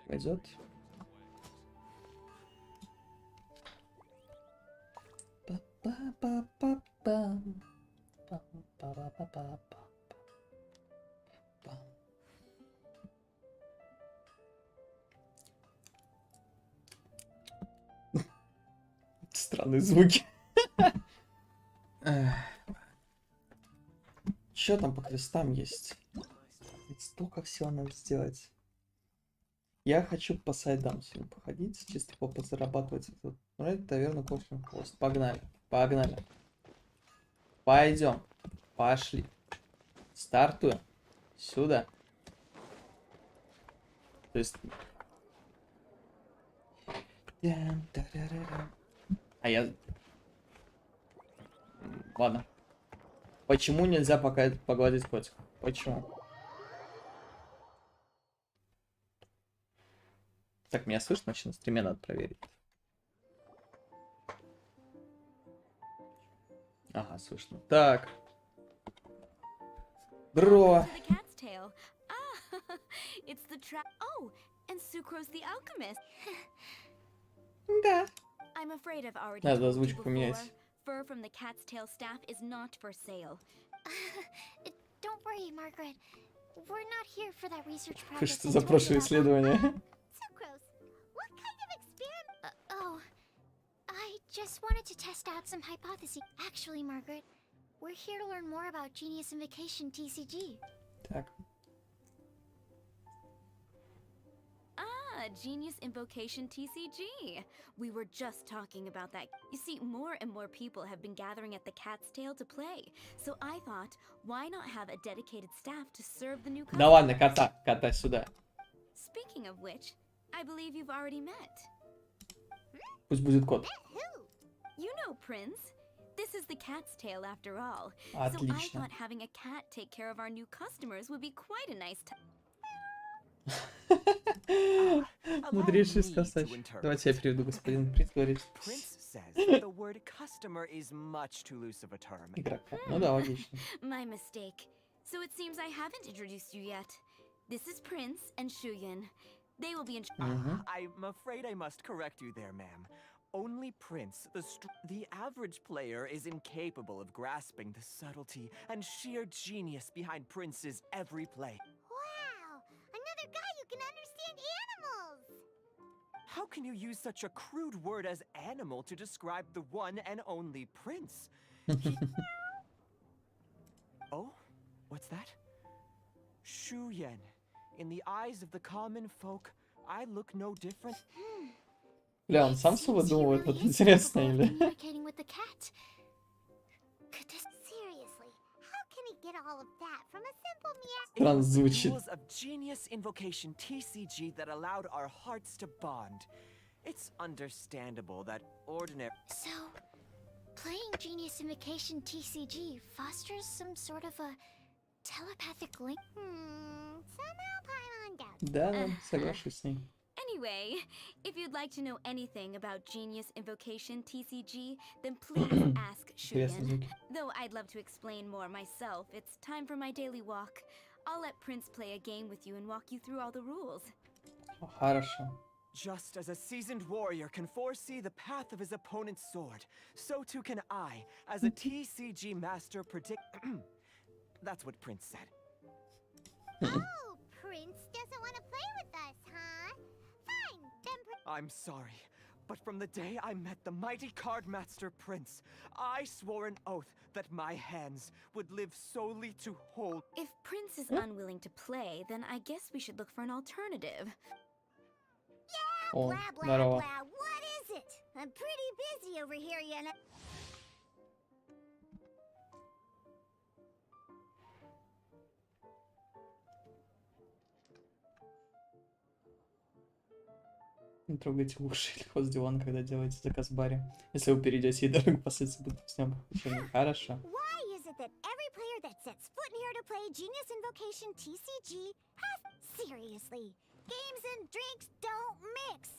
Пойдет. Странные звуки. Что там по крестам есть? Ведь столько всего надо сделать. Я хочу по сайдам сегодня походить, чисто зарабатывать. Ну, это, наверное, кофе хвост. Погнали, погнали. Пойдем, пошли. Стартуем. Сюда. То есть... А я... Ладно. Почему нельзя пока погладить котика? Почему? Так, меня слышно? Вообще на стриме надо проверить. Ага, слышно. Так. Бро. Да. Надо озвучку поменять. Fur from the cat's tail staff is not for sale. Don't worry, Margaret. We're not here for that research project. Что за прошлое исследование? Sucrose, what kind of experiment? Oh, I just wanted to test out some hypotheses. Actually, Margaret, we're here to learn more about Genius Invocation TCG. Так. Genius Invocation TCG. We were just talking about that. You see, more and more people have been gathering at the Cat's Tail to play. So I thought, why not have a dedicated staff to serve the new customers? Да ладно, кота сюда. Speaking of which, I believe you've already met. Пусть будет кот. You know, Prince. This is the Cat's Tail after all. Отлично. So I thought having a cat take care of our new customers would be quite a nice time. Мудрейший сказать. Давайте я переведу, господин принц говорит. Игрока. Ну да, логично. My mistake. So it seems I haven't introduced you yet. This is Prince and Shuyan. They will be in. I'm afraid I must correct you there, ma'am. Only Prince, the average player, is incapable of grasping the subtlety and sheer genius behind Prince's every play. Another guy who can understand animals! How can you use such a crude word as animal to describe the one and only Prince? Oh? What's that? Shuyan. In the eyes of the common folk, I look no different. Бля, он сам все выдумывает, вот интересно, или? Странно звучит. Of Genius Invocation TCG that allowed our hearts to bond. It's understandable that ordinary. So, playing Genius Invocation TCG fosters some sort of a telepathic link. Somehow pile on doubt. Да, соглашусь с ней. Anyway, if you'd like to know anything about Genius Invocation TCG, then please ask Shuyan. Though I'd love to explain more myself, it's time for my daily walk. I'll let Prince play a game with you and walk you through all the rules. Хорошо. Just as a seasoned warrior can foresee the path of his opponent's sword, so too can I, as a TCG master, predict. That's what Prince said. Oh, Prince doesn't want to play with us, huh? Fine, then. I'm sorry, but from the day I met the mighty card master Prince, I swore an oath that my hands would live solely to hold. If Prince is unwilling to play, then I guess we should look for an alternative. Yeah, О, blah, blah, здорово. blah. What is it? I'm pretty busy over here, Yana. Не трогайте уши или хвост дивана, когда делаете заказ в баре. Если вы перейдете, и дорога последствия будут с ним. Хорошо. Why is it that every player that sets foot in here to play Genius Invocation TCG has... Seriously, games and drinks don't mix.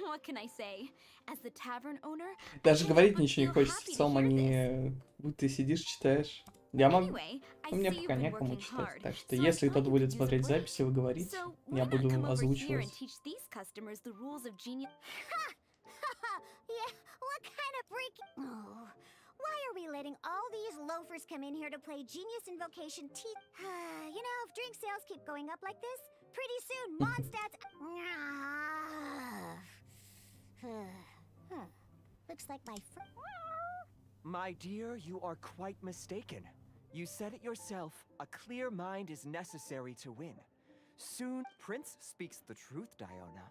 What can I say? As the tavern owner... Даже говорить ничего не хочется. В целом они... Ты сидишь, читаешь. Я могу... Anyway, I Ну, мне see you've пока been некому working читать, hard, так что so I если thought кто-то you будет could use a смотреть break. записи, вы говорите, So я why not буду come over here and озвучивать. teach these customers the rules of genius? Yeah, what kind of break? Oh, why are we letting all these loafers come in here to play Genius Invocation T? You know, if drink sales keep going up like this, pretty soon Mondstadt's. Huh. Looks like my My dear, you are quite mistaken. You said it yourself, a clear mind is necessary to win. Soon, Prince speaks the truth, Diona.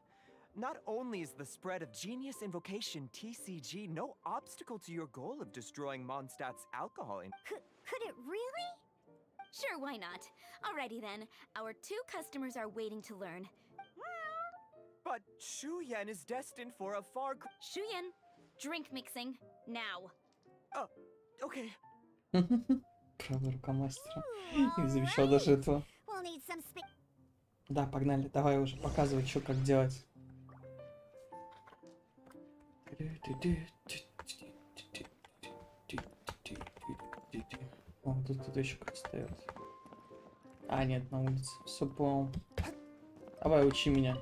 Not only is the spread of Genius Invocation TCG no obstacle to your goal of destroying Mondstadt's alcohol in— Could it really? Sure, why not? Alrighty then. Our 2 customers are waiting to learn. But Shu Yan is destined for a far— Shuyan, drink mixing, now. Okay. Правая рука мастера. Не замечал даже этого. We'll need some space. Да, погнали. Давай уже показывай, что как делать. О, тут кто-то еще как стоят. А, нет, на улице. Все понял. Давай, учи меня.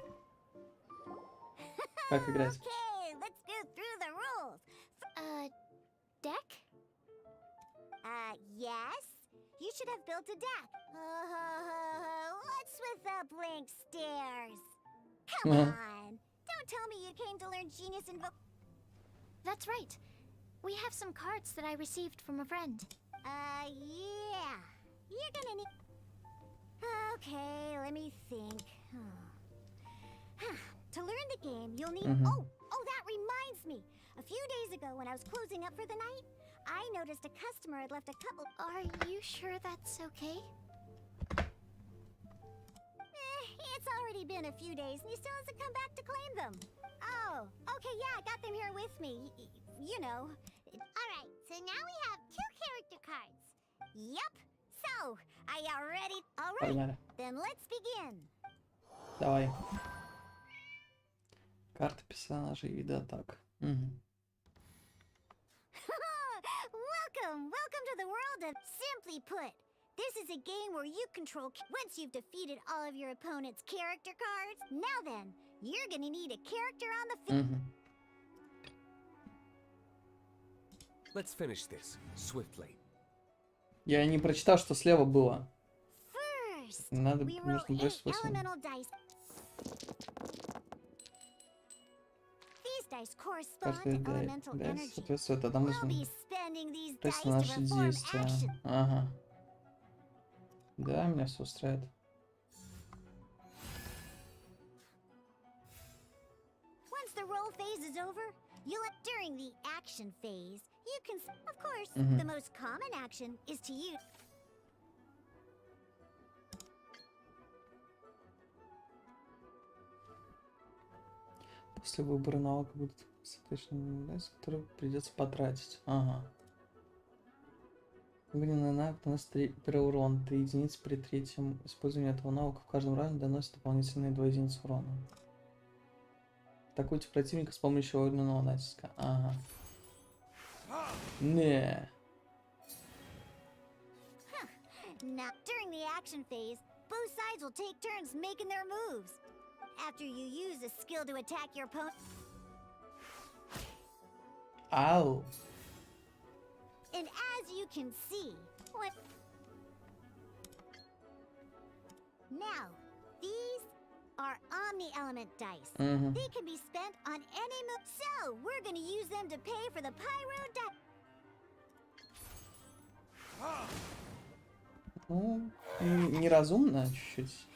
Как играть? Okay, let's go through the rules. Deck? Yes. You should have built a deck. What's with the blank stares? Come on. Don't tell me you came to learn Genius Invo— That's right. We have some cards that I received from a friend. Yeah. You're gonna need— Okay, let me think. To learn the game, you'll need— Oh, that reminds me. A few days ago, when I was closing up for the night, I noticed a customer had left a couple— Are you sure that's okay? It's already been a few days, and he still hasn't come back to claim them. Oh, okay, yeah, I got them here with me. You know. Alright, so now we have 2 character cards. Yep. So, are you ready? All right, Погнали. then let's begin. Давай. Карта персонажей и виды атак. Welcome to the world of— Simply put, this is a game where you control— Once you've defeated all of your opponent's character cards, now then, you're gonna need a character on the field. Let's finish this swiftly. Я не прочитал, что слева было. First, Надо, we roll нужно 8 бросить 8. elemental dice. These dice correspond Каждый to elemental energy. соответствует одному We'll be из spending these то dice есть to наши perform действия. action. Ага. Да, меня все устраивает. Once the roll phase is over, during the action phase, you can— Of course, the most common action is to use— После выбора навыка будут соответственно дайс, которые придется потратить. Ага. Огненный навык наносит первый урон 3 единицы при третьем использовании этого навыка. В каждом раунде доносит дополнительные 2 единицы урона. Атакуйте противника с помощью огненного натиска. Ага. Не. Now, during the action phase, both sides will take turns making their moves. After you use a skill to attack your opponent— Ау. And as you can see, what— Now, these are Omni-Element dice. They can be spent on any move. So, we're gonna use them to pay for the Pyro dice. Ну, неразумно чуть-чуть.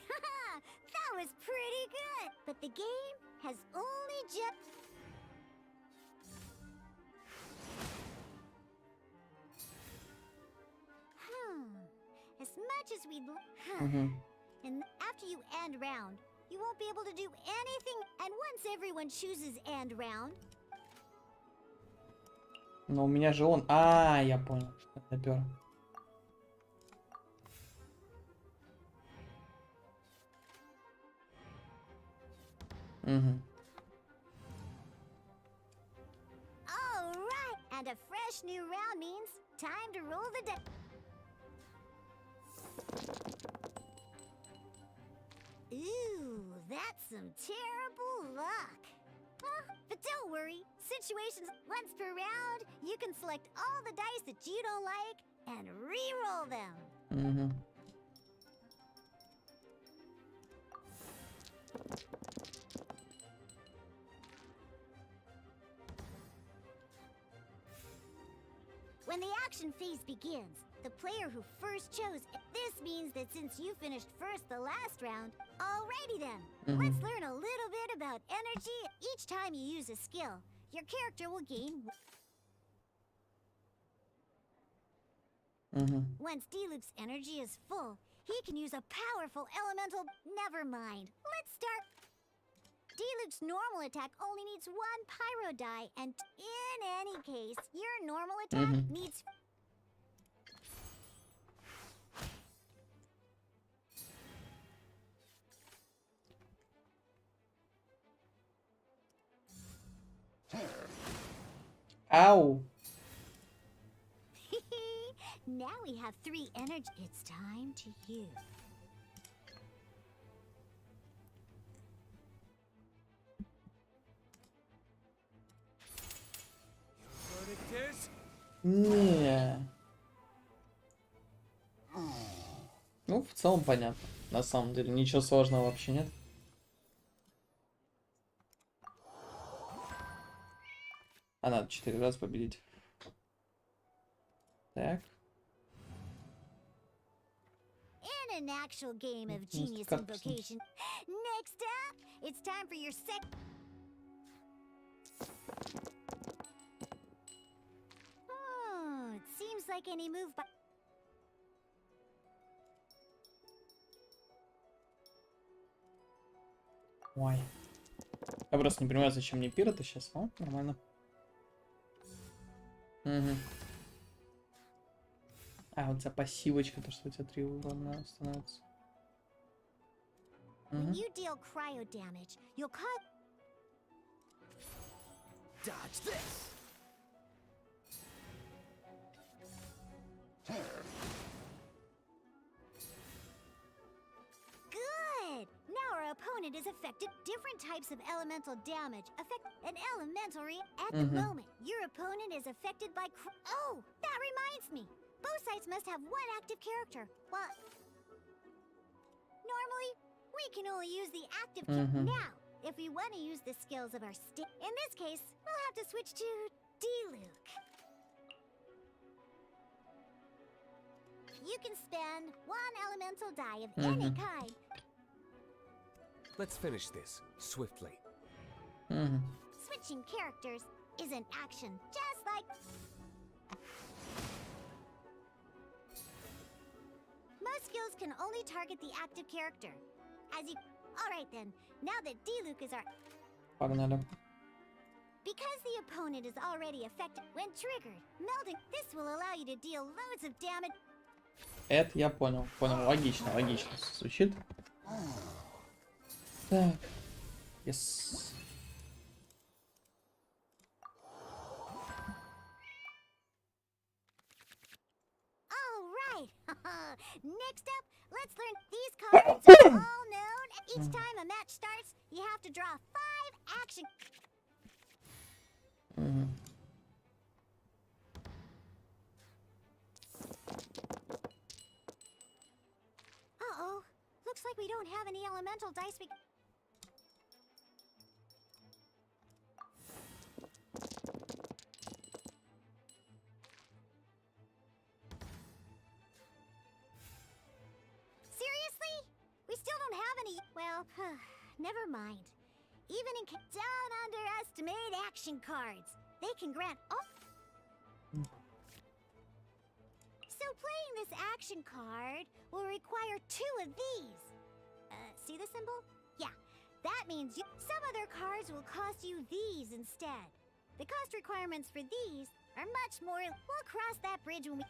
That was pretty good. But the game has only just— As much as we'd— And after you end round, you won't be able to do anything. And once everyone chooses end round— Но у меня же он... А, я понял, что это допер. All right, and a fresh new round means time to roll the dice. some terrible luck. But don't worry, situations once per round, you can select all the dice that you don't like and re-roll them. Угу. When the action phase begins, the player who first chose. This means that since you finished first the last round, alrighty then. Let's learn a little bit about energy. Each time you use a skill, your character will gain. Once D-Luke's energy is full, he can use a powerful elemental. Never mind. Let's start. D-Luke's normal attack only needs one pyro die, and in any case, your normal attack needs. Ау! Now we have 3 energy. It's time to use. Не. Ну, в целом понятно. На самом деле, ничего сложного вообще нет. А надо 4 раза победить. Так. In an actual game of Genius Invocation. Next up, it's time for your Oh, it seems like any move by. Ой. Я просто не понимаю, зачем мне пир-то сейчас. О, нормально. Угу. А, вот за пассивочка, то, что у тебя 3 урона становится. When you deal cryo damage, you'll cut. Dodge this! Good! Now our opponent is affected. Different types of elemental damage affect an elementary. At the moment, your opponent is affected by. Oh, that reminds me. Both sides must have one active character. Well, normally we can only use the active character. Now, if we want to use the skills of our stick, in this case, we'll have to switch to D-Luke. You can spend 1 elemental die of any kind. Let's finish this swiftly. Switching characters is an action, just like. Most skills can only target the active character. As you. Alright then, now that D-Luke is our. Погнали. Because the opponent is already affected, when triggered, melding, this will allow you to deal loads of damage. Это я понял. Понял. Логично, логично звучит. Так. Yes. Alright. Next up, let's learn these cards are all known. Each time a match starts, you have to draw 5 action. Uh-oh. Looks like we don't have any elemental dice. Seriously? We still don't have any. Well, never mind. Even in don't underestimate action cards. They can grant all. So playing this action card will require 2 of these. See the symbol? Yeah, that means some other cards will cost you these instead. The cost requirements for these are much more. We'll cross that bridge when we.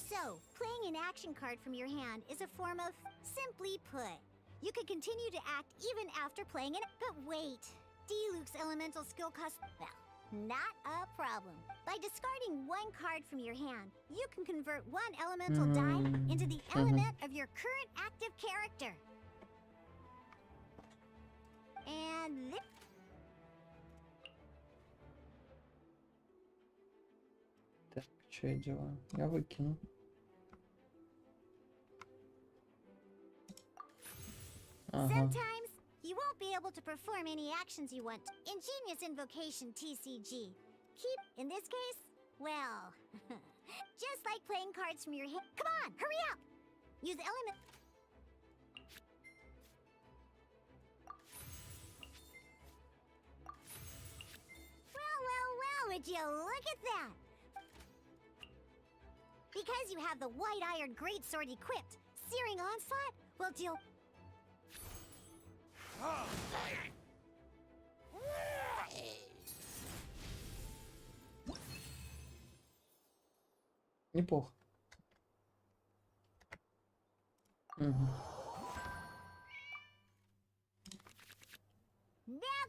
So, playing an action card from your hand is a form of, simply put, you can continue to act even after playing it. But wait, D-Luke's elemental skill costs. Well, Not a problem. By discarding one card from your hand, you can convert one elemental die into the element of your current active character. And this... Так, что я делаю? Я выкину. Sometimes you won't be able to perform any actions you want. Ingenious invocation TCG. Keep, in this case, well, just like playing cards from your hand. Come on, hurry up! Use element. Well, would you look at that? Because you have the white-iron greatsword equipped, Searing Onslaught will deal... Неплохо. Now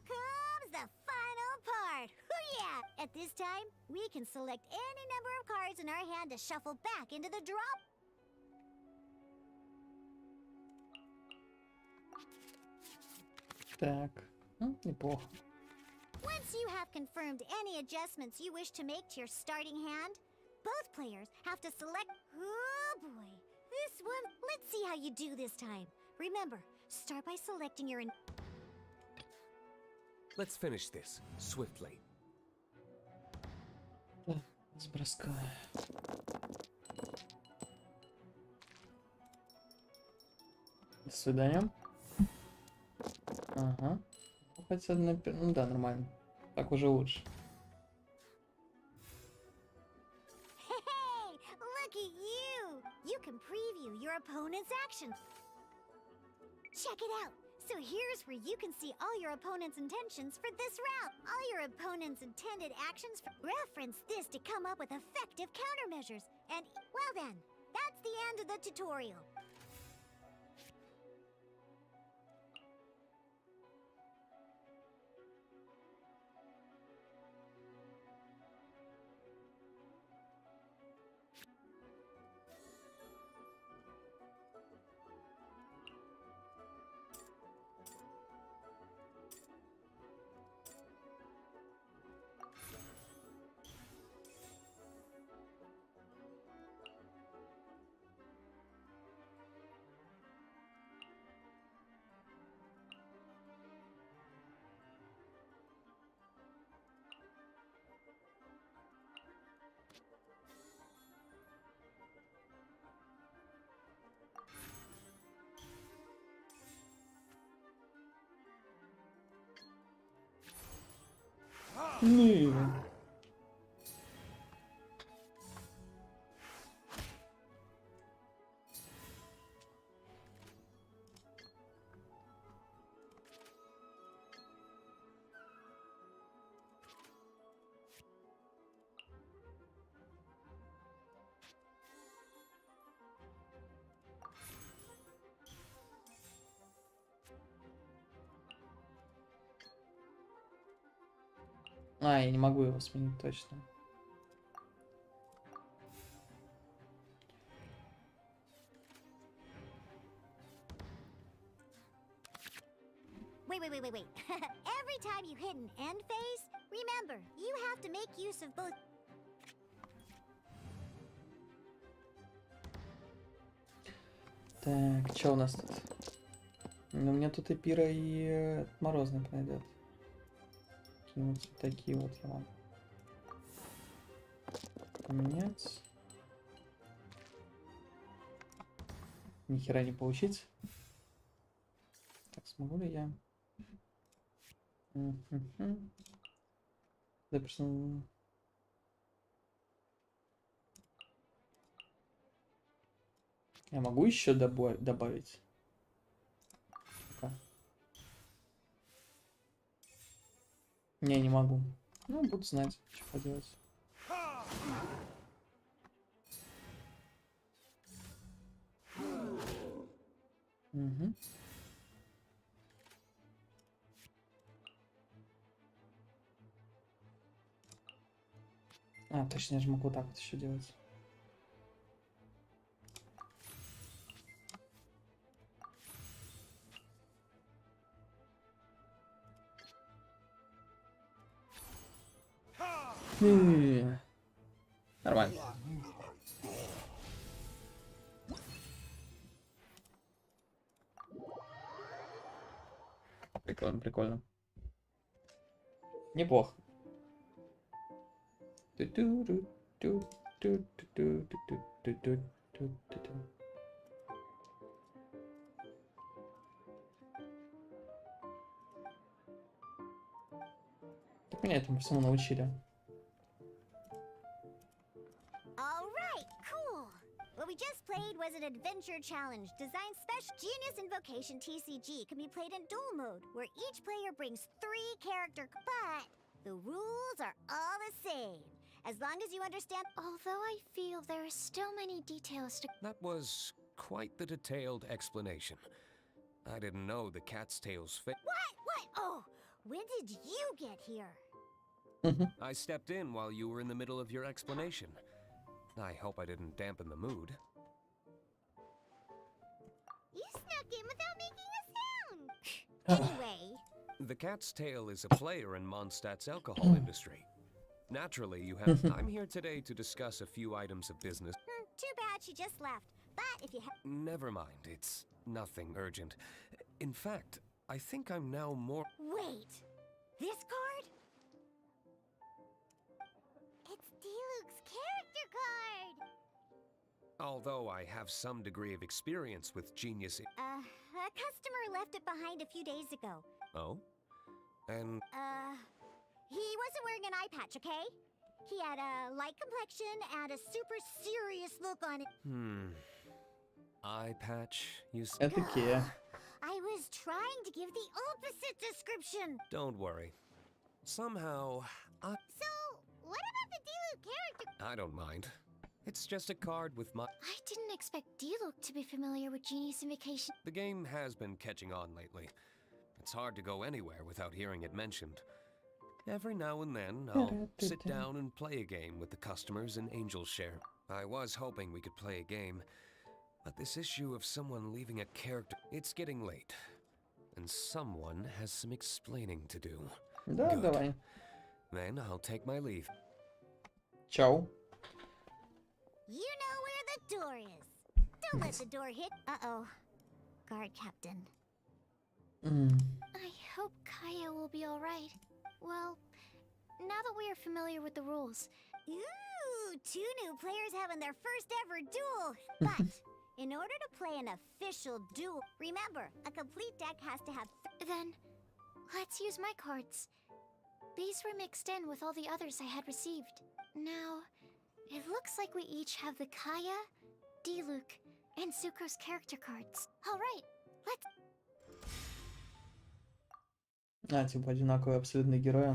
comes the final part. Yeah! At this time, we can select any number of cards in our hand to shuffle back into the drop. Так, неплохо. Once you have confirmed any adjustments you wish to make to your starting hand, both players have to select... Oh boy, this one... Let's see how you do this time. Remember, start by selecting your... Let's finish this swiftly. Так, с броска. До свидания. Ага. Хотя, ну да, нормально. Так уже лучше. Hey, look at you! You can preview your opponent's actions. Check it out. So here's where you can see all your opponent's intentions for this round. All your opponent's intended actions. Reference this to come up with effective countermeasures. And, well then, that's the end of the tutorial. Не. А, я не могу его сменить точно. Wait. Every time you hit an end phase, remember, you have to make use of both... Так, что у нас тут? Ну, у меня тут и пира, и морозный пройдет. Вот такие вот я могу поменять. Ни хера не получить. Так, смогу ли я? Да, просто... Я могу еще добавить? Не, не могу. Ну, буду знать, что поделать. Угу. А, точнее, я же могу вот так вот еще делать. Нормально. Прикольно, прикольно. Неплохо. Так меня этому всему научили. All right, cool. What we just played was an adventure challenge designed special. Genius Invocation TCG can be played in duel mode, where each player brings 3 character, but the rules are all the same. As long as you understand. Although I feel there are still many details to... That was quite the detailed explanation. I didn't know the cat's tail's fit. What? Oh, when did you get here? I stepped in while you were in the middle of your explanation. I hope I didn't dampen the mood. You snuck in without making a sound. Anyway. The cat's tail is a player in Mondstadt's alcohol industry. Naturally, you have... I'm here today to discuss a few items of business. Too bad she just left. But if you have... Never mind, it's nothing urgent. In fact, I think I'm now more... Wait! This card? It's D-Luke's character card! Although I have some degree of experience with Genius... A customer left it behind a few days ago. Oh? And... He wasn't wearing an eye patch, okay? He had a light complexion and a super serious look on it. Eye patch, you s... Это Кея. I was trying to give the opposite description. Don't worry. Somehow, So, what about the D-Luke character? I don't mind. It's just a card with my... I didn't expect D-Luke to be familiar with Genius Invocation. The game has been catching on lately. It's hard to go anywhere without hearing it mentioned. Every now and then, I'll sit down and play a game with the customers in Angel's Share. I was hoping we could play a game, but this issue of someone leaving a character... It's getting late, and someone has some explaining to do. Да, Good. давай. Then I'll take my leave. Чао. You know where the door is. Don't let the door hit. Uh-oh. Guard captain. I hope Kaya will be alright. Well, now that we are familiar with the rules... Ooh, 2 new players having their first ever duel. But, in order to play an official duel, remember, a complete deck has to have... Then, let's use my cards. These were mixed in with all the others I had received. Now, it looks like we each have the Kaya, D-Luke, and Sucro's character cards. Alright, let's... А, типа одинаковые абсолютно герои.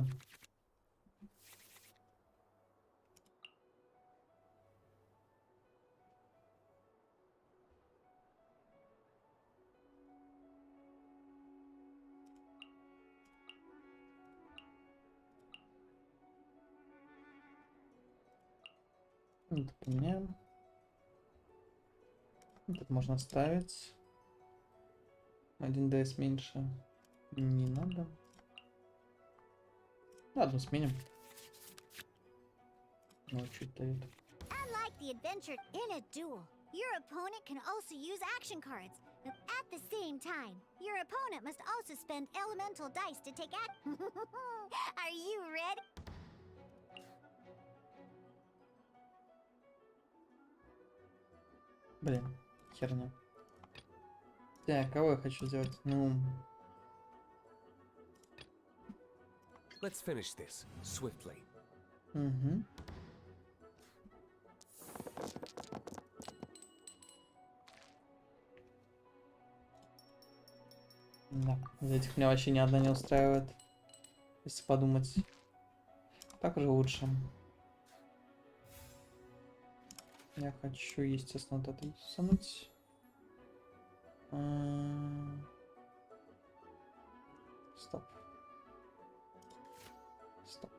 Это поменяем. Тут можно ставить. 1 ds меньше не надо. Ладно, сменим. Ну, чуть дает. Unlike the adventure in a duel, your opponent can also use action cards. At the same time, your opponent must also spend elemental dice to take action. Are you ready? Блин, херня. Так, кого я хочу сделать? Ну... Let's finish this, swiftly. Угу. Да, из этих меня вообще ни одна не устраивает. Если подумать. Так уже лучше. Я хочу, естественно, вот это засунуть. Стоп. Стоп.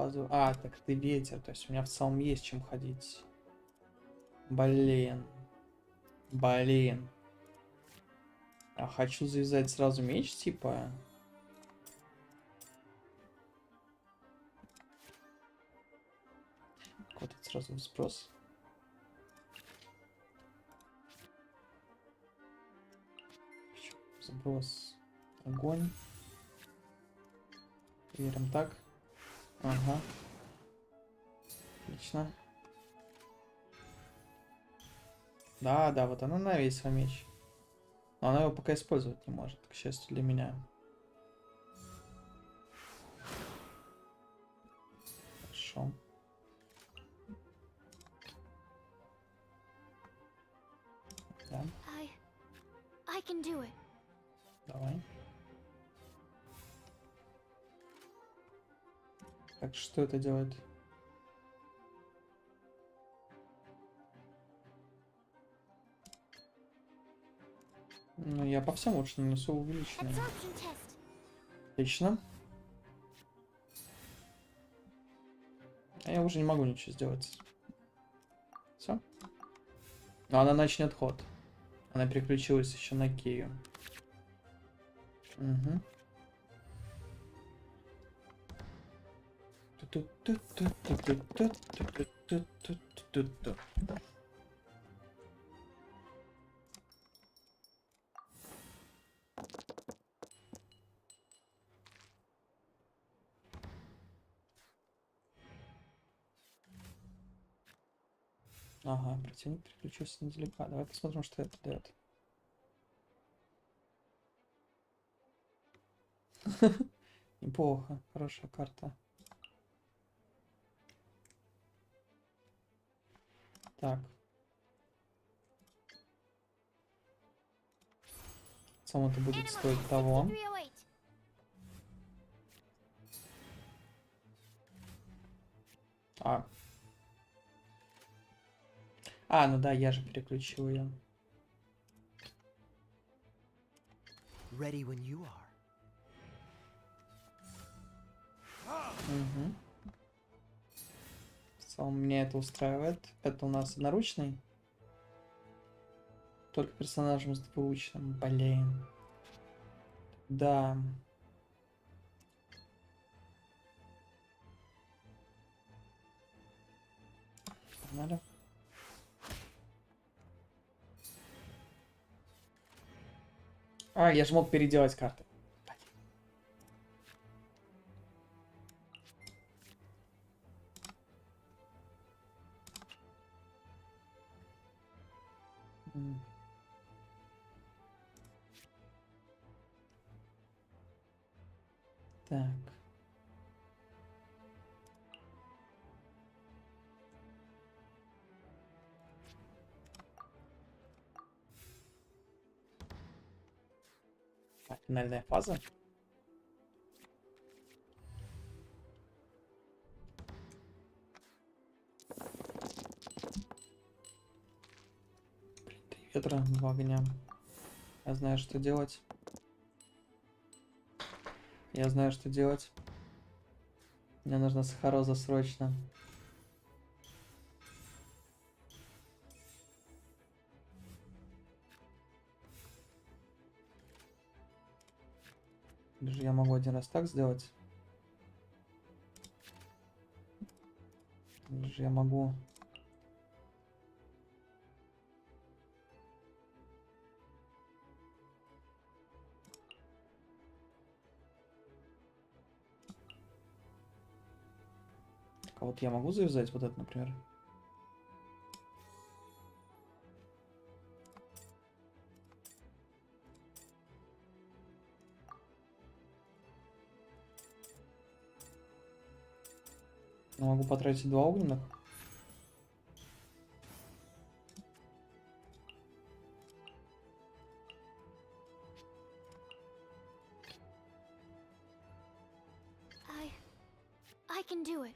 позор. А, так ты ветер, то есть у меня в целом есть чем ходить. Блин. Блин. А хочу завязать сразу меч, типа. Вот это сразу сброс. Сброс. Огонь. Верим так. Ага. Отлично. Да, да, вот она навесила меч. Но она его пока использовать не может, к счастью для меня. Хорошо. Да, I can do it. давай. Так, что это делает? Ну, я по всем лучше нанесу увеличенный. Absorption test. Отлично. А я уже не могу ничего сделать. Все. Но она начнет ход. Она переключилась еще на Кию. Угу. Ага, противник переключился издалека. Давай посмотрим, что это дает. Неплохо, хорошая карта. Так. Сам это будет стоить того. 6308. Ну да, я же переключил ее. Ready when you are. Угу. В целом меня это устраивает. Это у нас одноручный. Только персонажем с двуручным. Блин. Да. Погнали. Я же мог переделать карты. Так. Финальная фаза. Три ветра, два огня. Я знаю, что делать. Я знаю, что делать. Мне нужна сахароза срочно. Или же я могу один раз так сделать? Или же я могу... А вот я могу завязать вот это, например? Я могу потратить два огненных. I can do it.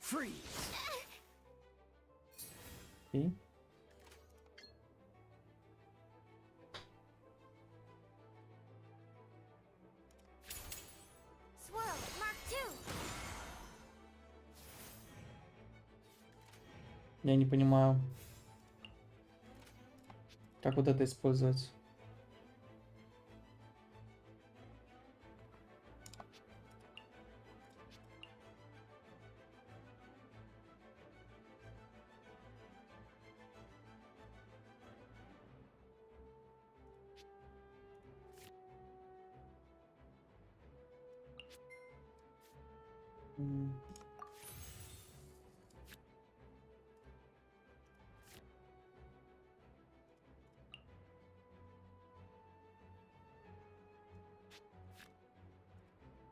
Free. И... Я не понимаю, как вот это использовать.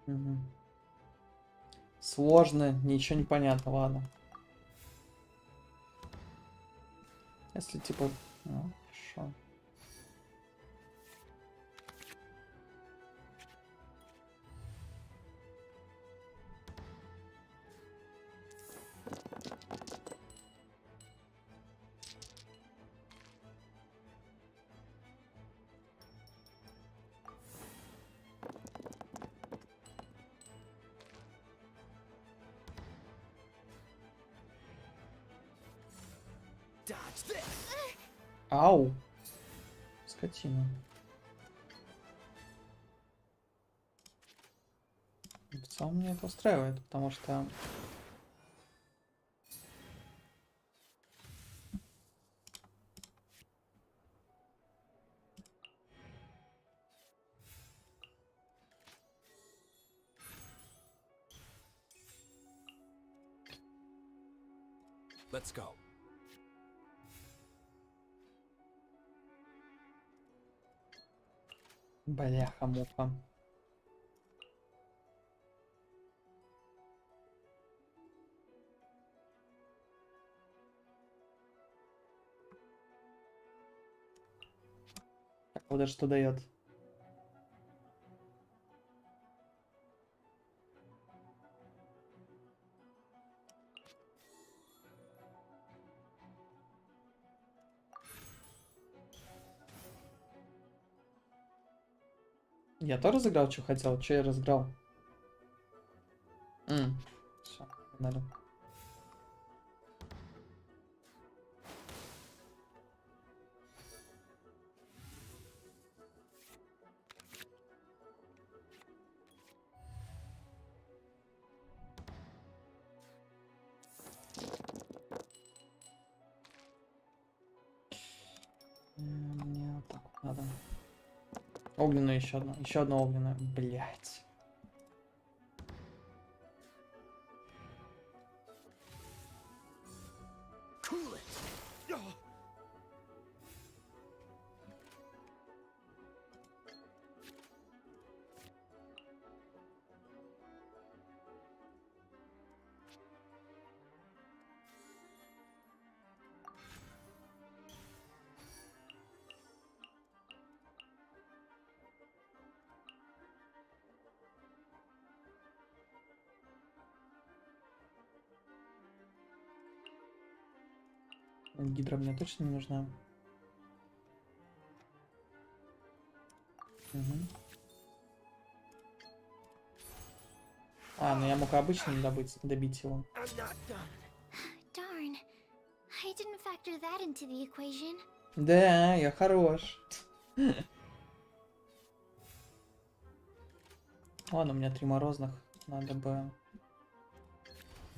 Угу. Сложно, ничего не понятно, ладно. Если типа... Ну, хорошо. Ау! Скотина. В целом меня это устраивает, потому что... Let's go. Бляха-муха. Так, вот это что дает? Я то разыграл, что хотел? Что я разыграл? Все, надо. Мне вот так вот надо. Огненную еще одну. Еще одну огненную. Блять. Гидра мне точно не нужна. Угу. Ну я мог обычно добить его. Darn. I didn't factor that into the equation. Да, я хорош. Ладно, у меня 3 морозных. Надо бы...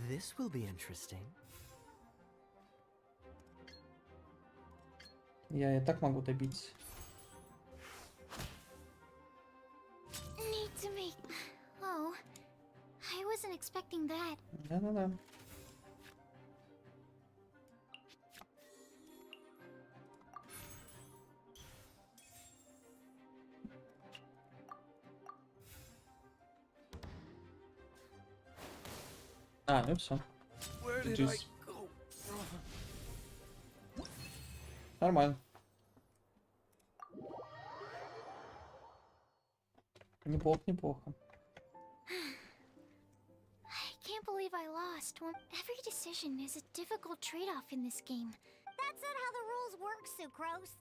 This will be interesting. Я и так могу добить. Need to make... Oh, I wasn't expecting that. Да-да-да. Ну и все. Нормально. Неплохо, неплохо. I can't believe I lost. Every decision is a difficult trade-off in this game. That's not how the rules work, Sucrose.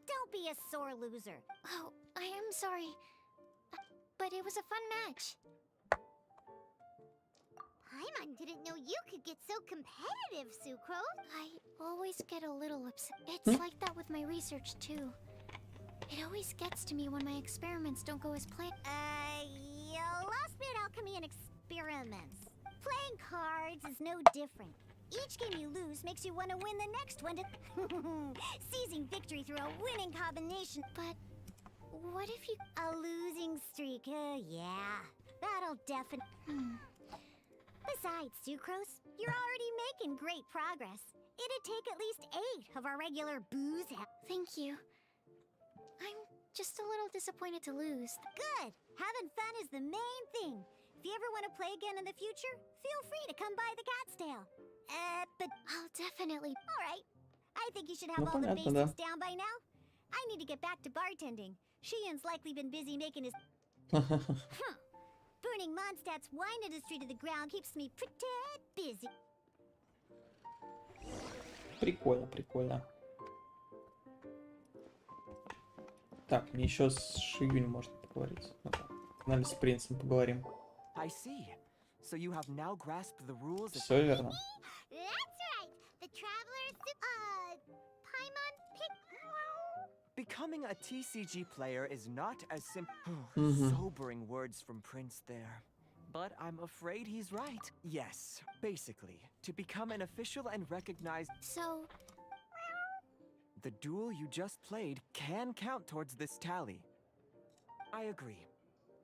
Don't be a sore loser. Oh, I am sorry. But it was a fun match. Paimon didn't know you could get so competitive, Sucrose. I always get a little upset. It's like that with my research too. It always gets to me when my experiments don't go as planned. You lost me at alchemy and experiments. Playing cards is no different. Each game you lose makes you want to win the next one to seizing victory through a winning combination. But what if you... A losing streak, yeah. That'll definitely... Besides, Sucrose, you're already making great progress. It'd take at least 8 of our regular booze. Thank you. I'm just a little disappointed to lose. Good! Having fun is the main thing. If you ever want to play again in the future, feel free to come by the Cat's Tail. But... I'll definitely... Alright. I think you should have Ну, all the понятно, basics да. down by now. I need to get back to bartending. Shian's likely been busy making his... Burning Mondstadt's wine industry to the ground keeps me pretty busy. Прикольно, прикольно. Так, мне еще с Шиюнь можно поговорить. Погнали с принцем поговорим. I see. So you have now grasped the rules of... Все верно. That's right. The travelers... Paimon picked... Becoming a TCG player is not as simple. Sobering words from Prince there. But I'm afraid he's right. Yes, basically, to become an official and recognized... So, The duel you just played can count towards this tally. I agree.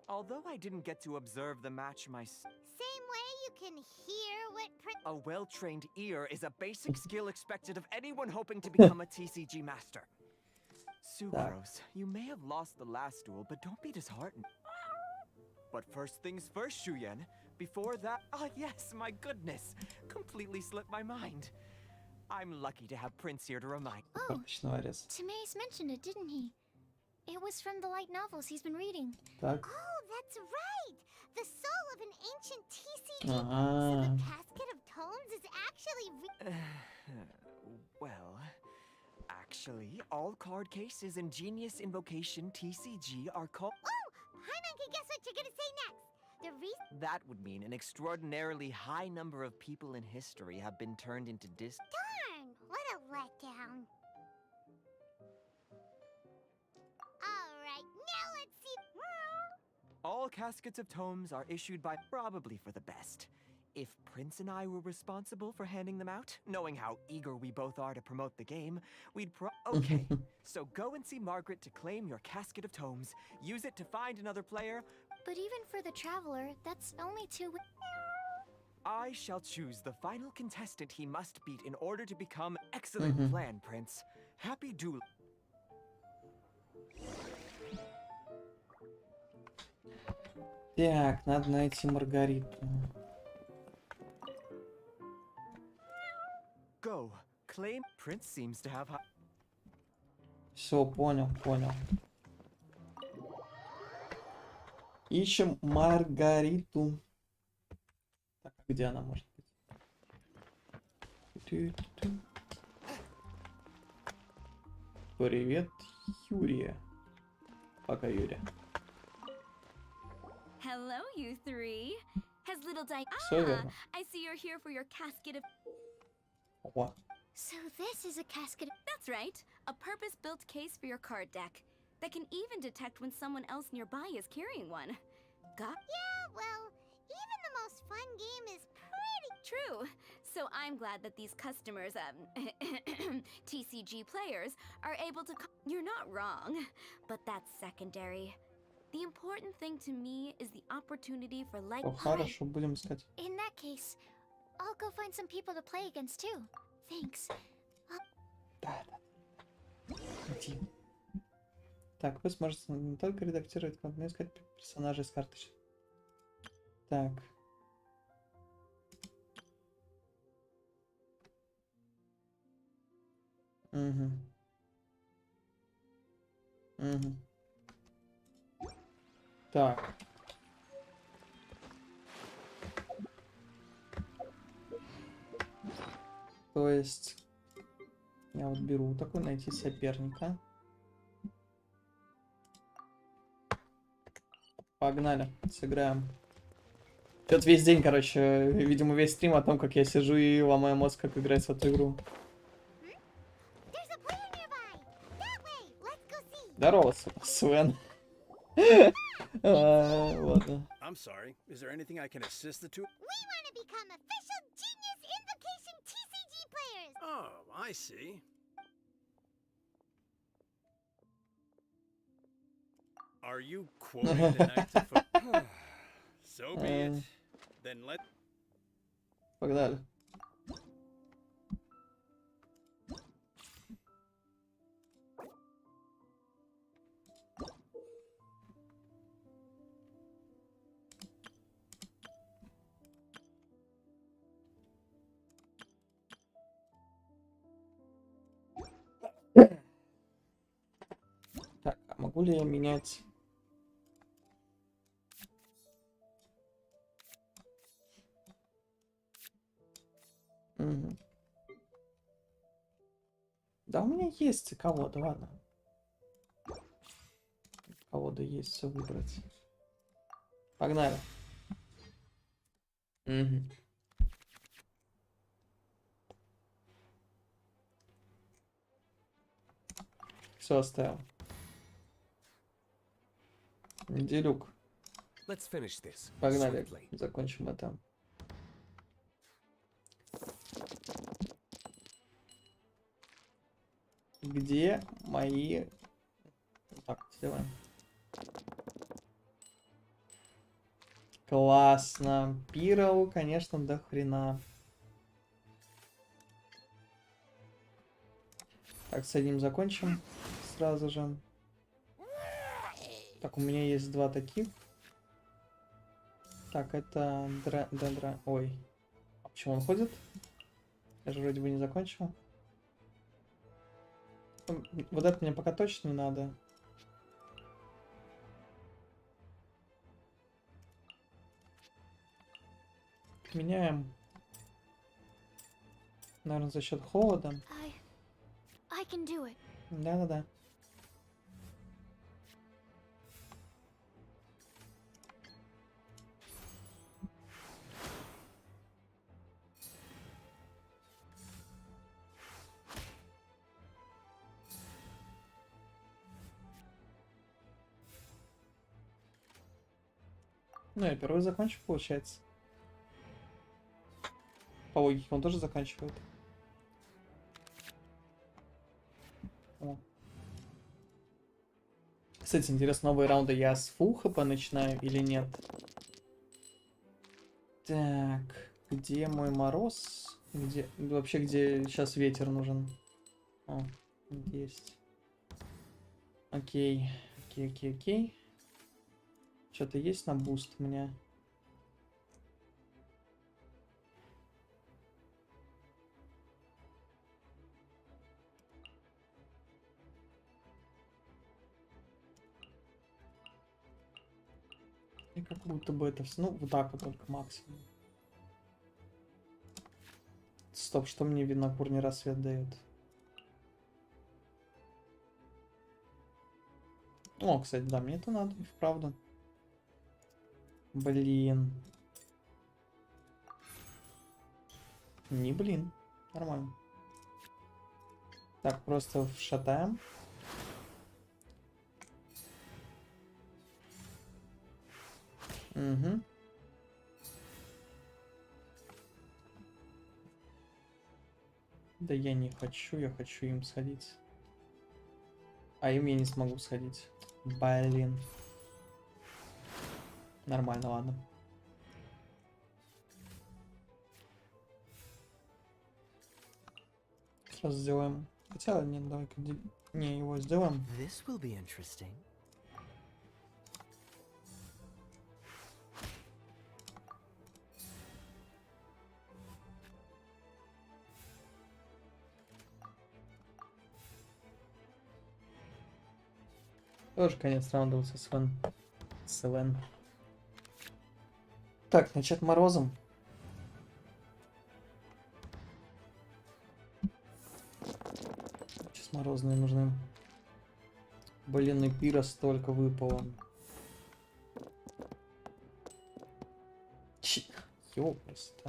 Although I didn't get to observe the match myself, Same way you can hear what a well-trained ear is a basic skill expected of anyone hoping to become a TCG master. Sucrose, you may have lost the last duel, but don't be disheartened. But first things first, Shuyen. Before that, yes, my goodness, completely slipped my mind. I'm lucky to have Prince here to remind. Карточный арест. Timaeus mentioned it, didn't he? It was from the light novels he's been reading. Так. Oh, that's right! The soul of an ancient TCG. So Ага. the casket of tomes is actually Well, actually, all card cases in Genius Invocation TCG are called... Oh! Paimon can guess what you're gonna say next! The reason... That would mean an extraordinarily high number of people in history have been turned into Darn! What a letdown. Alright, now let's see... All caskets of tomes are issued by... probably for the best. If Prince and I were responsible for handing them out, knowing how eager we both are to promote the game, we'd Okay, so go and see Margaret to claim your casket of tomes. Use it to find another player. But even for the traveler, that's only 2 I shall choose the final contestant he must beat in order to become... Excellent plan, Prince. Happy duel. Так, надо найти Маргариту. Go. Claim... Prince seems to have... Все, понял, понял. Ищем Маргариту. Так, а где она может быть? Ту-ту-ту. Привет, Юрия. Пока, Юрия. Hello, you three. Has little Di... Всё верно. I see you're here for your casket of... О, So this is a casket. That's right. A purpose-built case for your card deck that can even detect when someone else nearby is carrying one. Got... Yeah, well, even the most fun game is pretty... True. So I'm glad that these customers, TCG players, are able to... You're not wrong, but that's secondary. The important thing to me is the opportunity for like... о, хорошо, будем искать. In that case, I'll go find some people to play against too. Thanks. Да, да. Иди. Так, вы сможете не только редактировать контент, но и искать персонажей с карточек. Так. Угу. Угу. Так. То есть я вот беру такой, найти соперника. Погнали, сыграем. Тут весь день, короче, видимо, весь стрим о том, как я сижу и ломаю мозг, как играть в эту игру. There's a player nearby. That way. Let's go see. Здорово, Свен. Ладно. I'm sorry. Is there anything I can assist the two? We want to become official Genius Invocation TCG players. Oh, I see. Are you quoting the Knights of Foot? So be it. Then let. Погнали. Так, а могу ли я менять? Мгм. Да, у меня есть колода, ладно. Колода есть, все выбрать. Погнали. Мгм. Все оставил. Неделюк. Let's finish this. Погнали. swiftly. Закончим это. Где мои... Так, сделаем. Классно. Пиров, конечно, до хрена. Так, с одним закончим сразу же. Так, у меня есть два таких. Так, это Ой. А почему он ходит? Я же вроде бы не закончил. Вот это мне пока точно не надо. Меняем. Наверное, за счет холода. I can do it. Да-да-да. Ну, я первый закончу, получается. По логике он тоже заканчивает. О. Кстати, интересно, новые раунды я с фулл хп начинаю или нет? Так, где мой мороз? Где вообще, где сейчас ветер нужен? О, есть. Окей, окей. Что-то есть на буст у меня? И как будто бы это все... Ну, вот так вот только максимум. Стоп, что мне винокурный рассвет дает? О, кстати, да, мне это надо, и вправду. Блин. Не блин. Нормально. Так, просто вшатаем. Угу. Да я не хочу, я хочу им сходить. А им я не смогу сходить. Блин. Нормально, ладно. Сейчас сделаем. Хотя, нет, давай-ка... Не, его сделаем. This will be interesting. Тоже конец раунда со Свен. Так, начать морозом. Сейчас морозные нужны. Блин, и пира столько выпало. Ёпрст.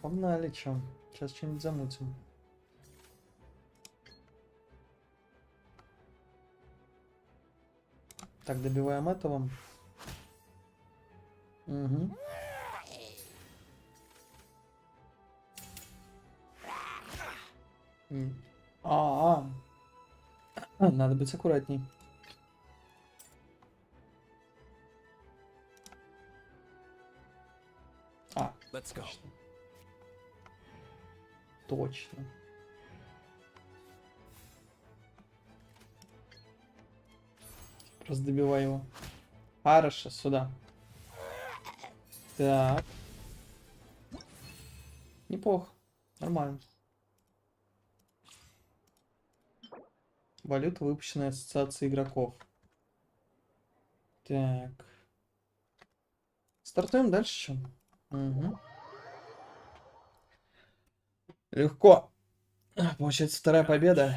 Погнали, чё. Сейчас что-нибудь замутим. Так, добиваем этого. Угу. Надо быть аккуратней. Точно. Точно. Просто добивай его. Хорошо, сюда. Так. Неплохо. Нормально. Валюта, выпущенная ассоциацией игроков. Так. Стартуем дальше, чем? Угу. Легко. Получается, вторая победа.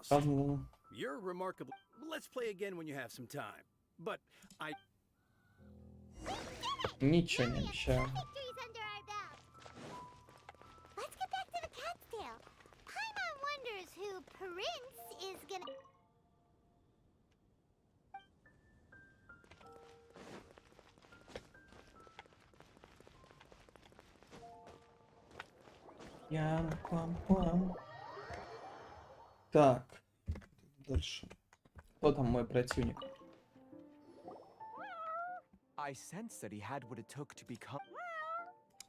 Правда, You're remarkable. Let's play again when you have some time. But I... ничего не обещаю. Victories under our belt. Let's get back to the cat's tail. Paimon wonders who Prince is gonna... Ям-пам-пам. Так. Дальше. Кто там мой противник? I sense that he had what it took to become...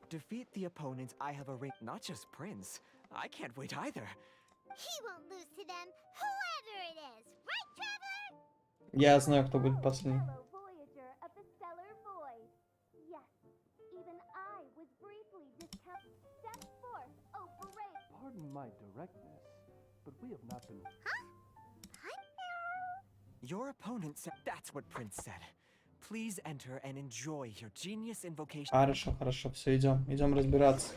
Defeat the opponents I have arranged. Not just Prince. I can't wait either. He won't lose to them, whoever it is. Right, Traveler? Я знаю, кто будет последний. Fellow Voyager of the Stellar Void. Yes, even I was briefly discounted. Step forth, oh brave. Pardon my directness, but we have not been... Your opponent said... That's what Prince said. Please enter and enjoy your genius invocation. Хорошо, хорошо, все, идем. Идем разбираться.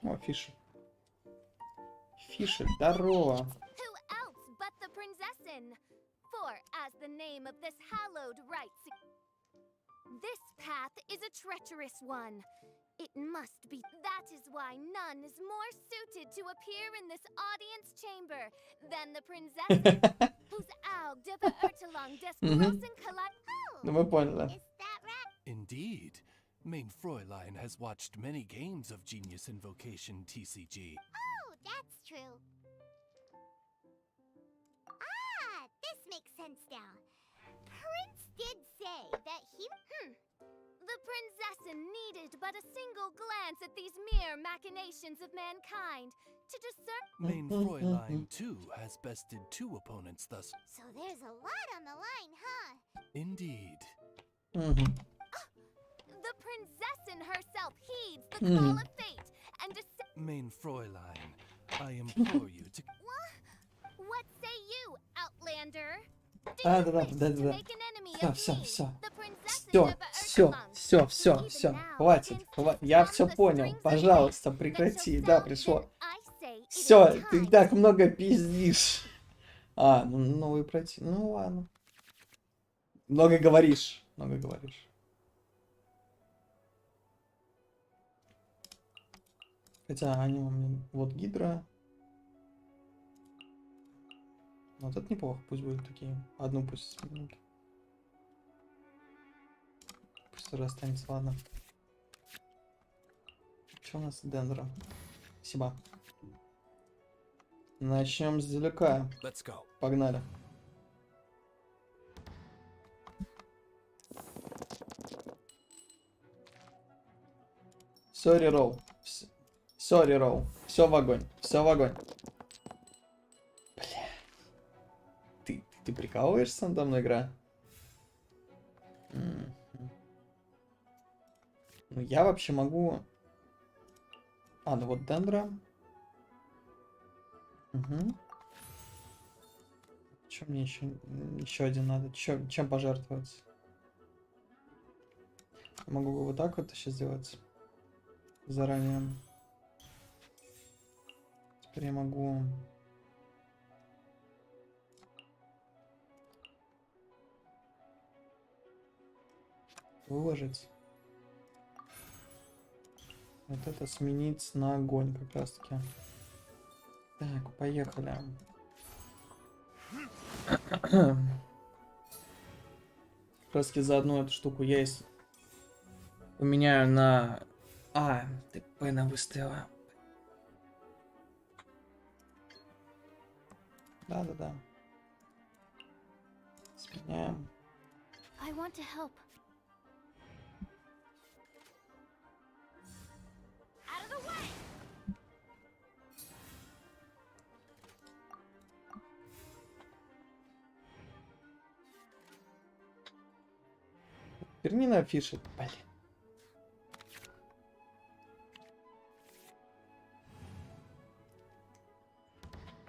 О, Фишель. Фишель, здорово. Who else but the Princessin? For, as the name of this hallowed rite, this path is a treacherous one. It must be. That is why none is more suited to appear in this audience chamber than the Princessin, whose Aug de Verurtelung des großen Ну, мы поняли. Is that right? Indeed. Main Fräulein has watched many games of Genius Invocation TCG. Oh, that's true. Ah, this makes sense now. Prince did say that he... The Princessin needed but a single glance at these mere machinations of mankind to discern. Main Fräulein, too, has bested 2 opponents thus. So there's a lot on the line, huh? Indeed. The Princessin herself heeds the call of fate and Main Fräulein, I implore you to... What say you, Outlander? Да. Все. Хватит. Я все понял. Пожалуйста, прекрати. Да, пришло. Все, ты так много пиздишь. Ну новый противник. Ну ладно. Много говоришь. Хотя они у меня... Вот Гидра. Вот это неплохо, пусть будут такие. Одну пусть сменят. Пусть тоже останется, ладно. Что у нас Дендра? Спасибо. Начнем с Зеляка. Погнали. Сори, Роу. Все в огонь. Ты прикалываешься надо мной, игра? Ну, я вообще могу... ну вот Дендра. Че мне еще один надо? Чем пожертвовать? Могу вот так вот сейчас сделать. Заранее. Теперь я могу... выложить. Вот это сменить на огонь как раз таки. Так, поехали. Как раз таки за одну эту штуку я поменяю на... ты Пэна выставила. Да-да-да. Сменяем. I want to help. Out of the way! Верни на афиши. Блин.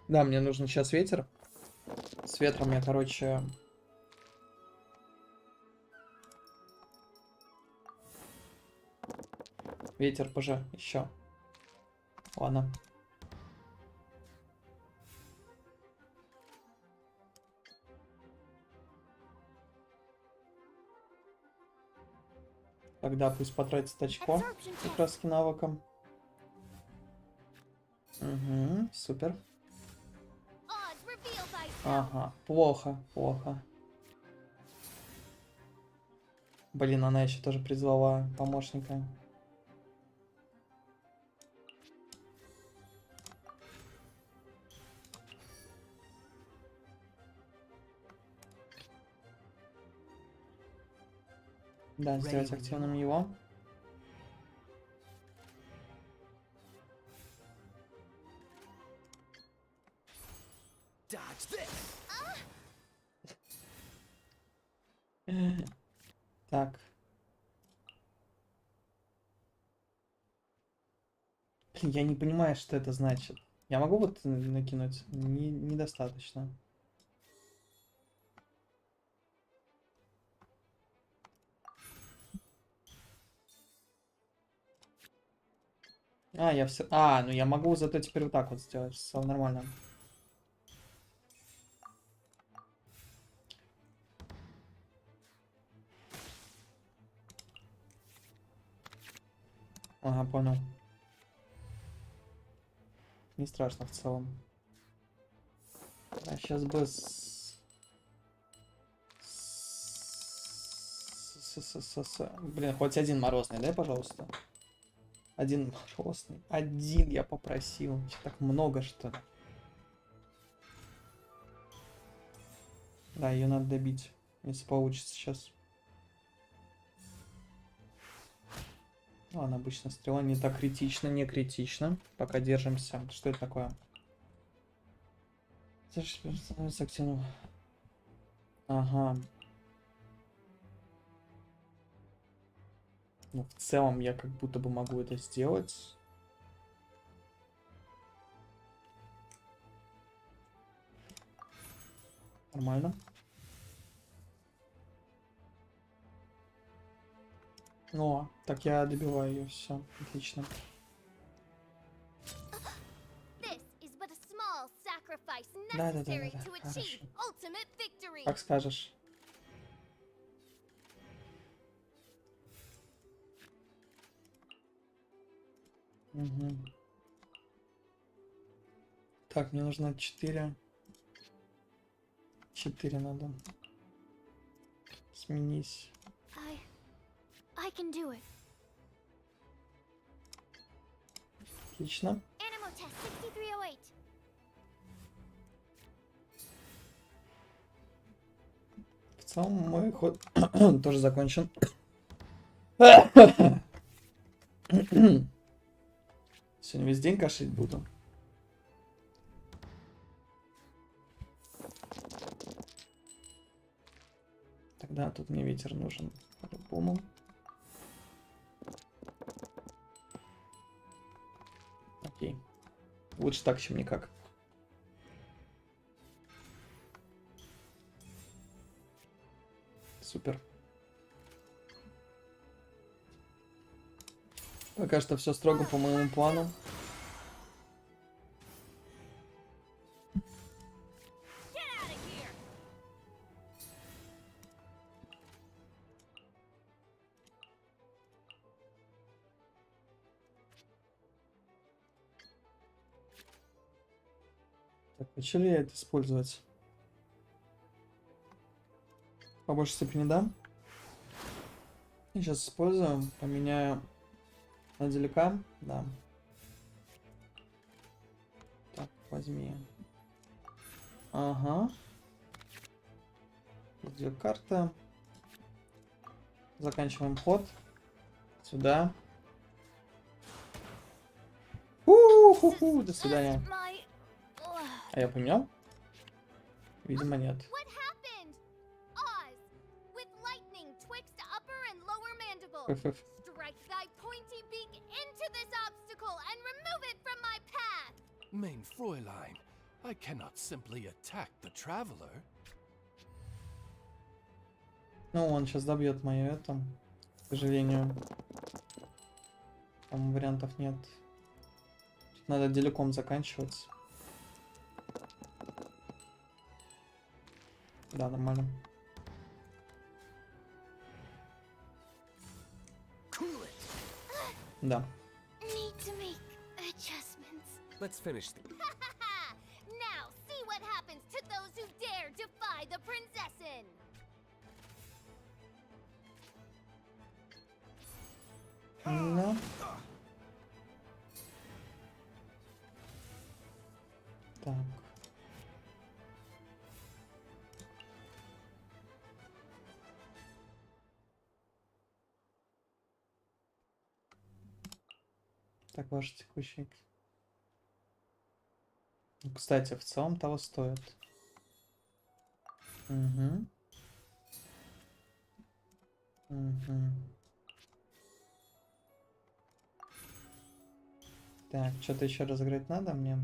Да, мне нужен сейчас ветер. С ветром я, короче... Ветер ПЖ, еще. Ладно. Тогда пусть потратит очко как раз таки навыком. Угу, супер. Odds reveal thyself! Ага, плохо, плохо. Блин, она еще тоже призвала помощника. Да, сделать активным его. Так. Блин, я не понимаю, что это значит. Я могу вот накинуть? Недостаточно. Я все... ну я могу зато теперь вот так вот сделать. Все нормально. Ага, понял. Не страшно в целом. Сейчас бы Блин, хоть один морозный, дай, пожалуйста. Один морозный. Один я попросил. Чё так много, что ли? Да, ее надо добить, если получится сейчас. Ладно, обычно стрела не так критично, не критично. Пока держимся. Что это такое? Становится активным. Ага. Ну, в целом я как будто бы могу это сделать. Нормально. О, так я добиваю ее, все, отлично. Да, хорошо. Как скажешь. Угу. Так, мне нужно 4. 4 надо. Сменись. I can do it. Отлично. Animal test 6308. В целом мой ход тоже закончен. Сегодня весь день кашить буду. Тогда тут мне ветер нужен по-любому. Окей. Лучше так, чем никак. Супер. Пока что все строго по моему плану. Хочу ли я это использовать? Побольше степени дам. И сейчас используем. Поменяю на делика. Да. Так, возьми. Ага. Две карты. Заканчиваем ход. Сюда. У-ху-ху, до свидания. А я поменял? Видимо, нет. Ф-ф-ф. Main Fräulein, I cannot simply attack the traveler. Ну, он сейчас добьет мою это. К сожалению. Там вариантов нет. Тут надо деликом заканчивать. Да, нормально. Да. Let's finish. Now see what happens to those who dare defy the prinzessin. Ну. Так. Так, ваш текущий. Кстати, в целом того стоит. Угу. Угу. Так, что-то еще разыграть надо мне.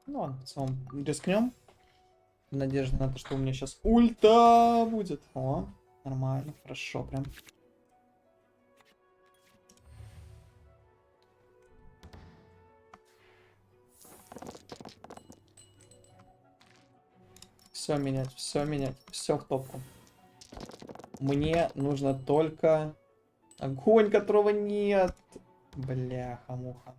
Ну ладно, в целом рискнем. В надежде на то, что у меня сейчас ульта будет. О, нормально, хорошо прям. Все менять, все в топку. Мне нужно только огонь, которого нет. Бляха-муха.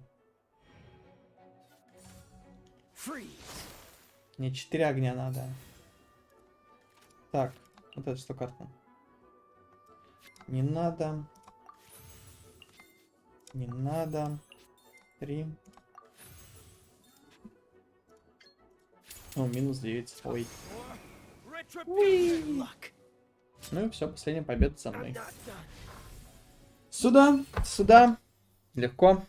Мне 4 огня надо. Так, вот это что карта? Не надо. Не надо. 3. Ну, минус 9. Ой. Уи. Ну и все, последняя победа за мной. Сюда, сюда. Легко.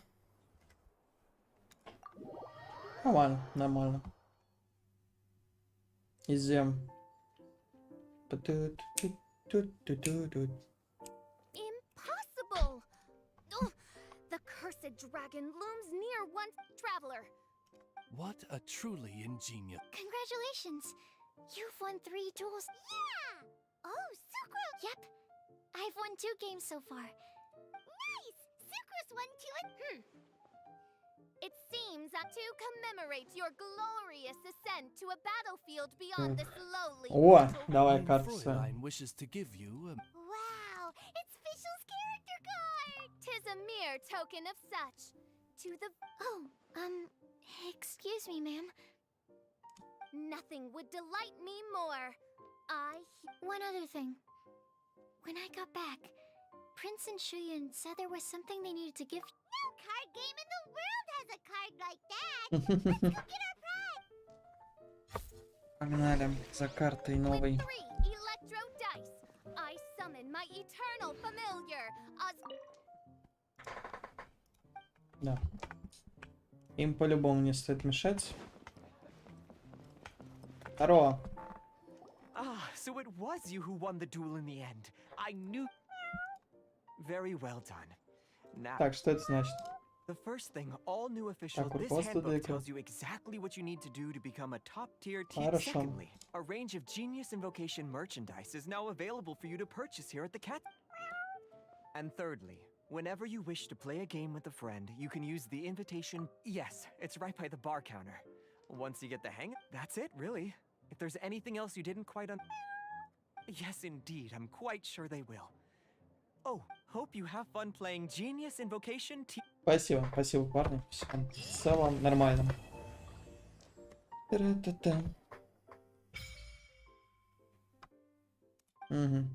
Нормально, нормально. Изи. Impossible! Ugh, the cursed dragon looms near one traveler. What a truly ingenious. Congratulations! You've won 3 duels. Yeah! Oh, Sucru! Yep. I've won 2 games so far. Nice! Sucru's won too. It seems that to commemorate your glorious ascent to a battlefield beyond this lowly О, mortal давай Main карты. Fräulein wishes to give you a Wow, it's Fischl's character card! 'Tis a mere token of such. To the... Oh, excuse me, ma'am. Nothing would delight me more. One other thing. When I got back, Prince and Shuyan said there was something they needed to give. No card game in the world has a card like that! Let's go get our prize! Погнали за картой новой. With 3 electro dice, I summon my eternal familiar, Да. Им по-любому не стоит мешать. Здорово. Ah, so it was you who won the duel in the end. I knew. Very well done. Now, Так, что это значит? the first thing, all new official, Так, this руководство handbook дека. tells you exactly what you need to do to become a top-tier team. Хорошо. Secondly, a range of Genius Invocation merchandise is now available for you to purchase here at the cat. And thirdly, whenever you wish to play a game with a friend, you can use the invitation. Yes, it's right by the bar counter. Once you get the hang, that's it, really. If there's anything else you didn't quite Yes, indeed, I'm quite sure they will. Oh, Hope you have fun playing Genius Invocation T. Спасибо, спасибо, парни. Все в целом нормально. Тра-та-та. Угу.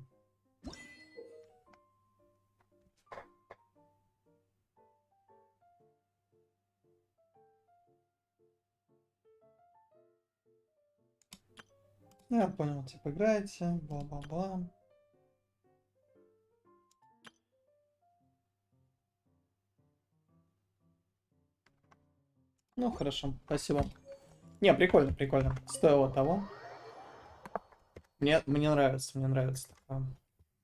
Я понял, типа играете, бла-бла-бла. Ну, хорошо, спасибо. Не, прикольно, прикольно. Стоило того. Мне нравится такое.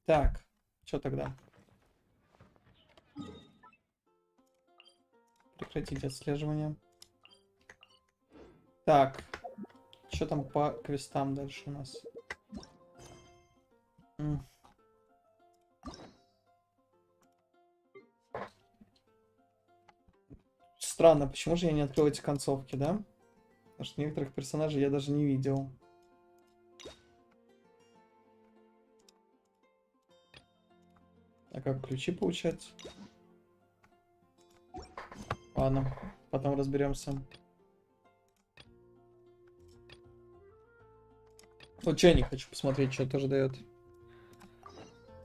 Так, что тогда? Прекратить отслеживание. Так, что там по квестам дальше у нас? Странно, почему же я не открыл эти концовки, да? Потому что некоторых персонажей я даже не видел. А как ключи получать? Ладно, потом разберемся. Вот чайник хочу посмотреть, что тоже дает.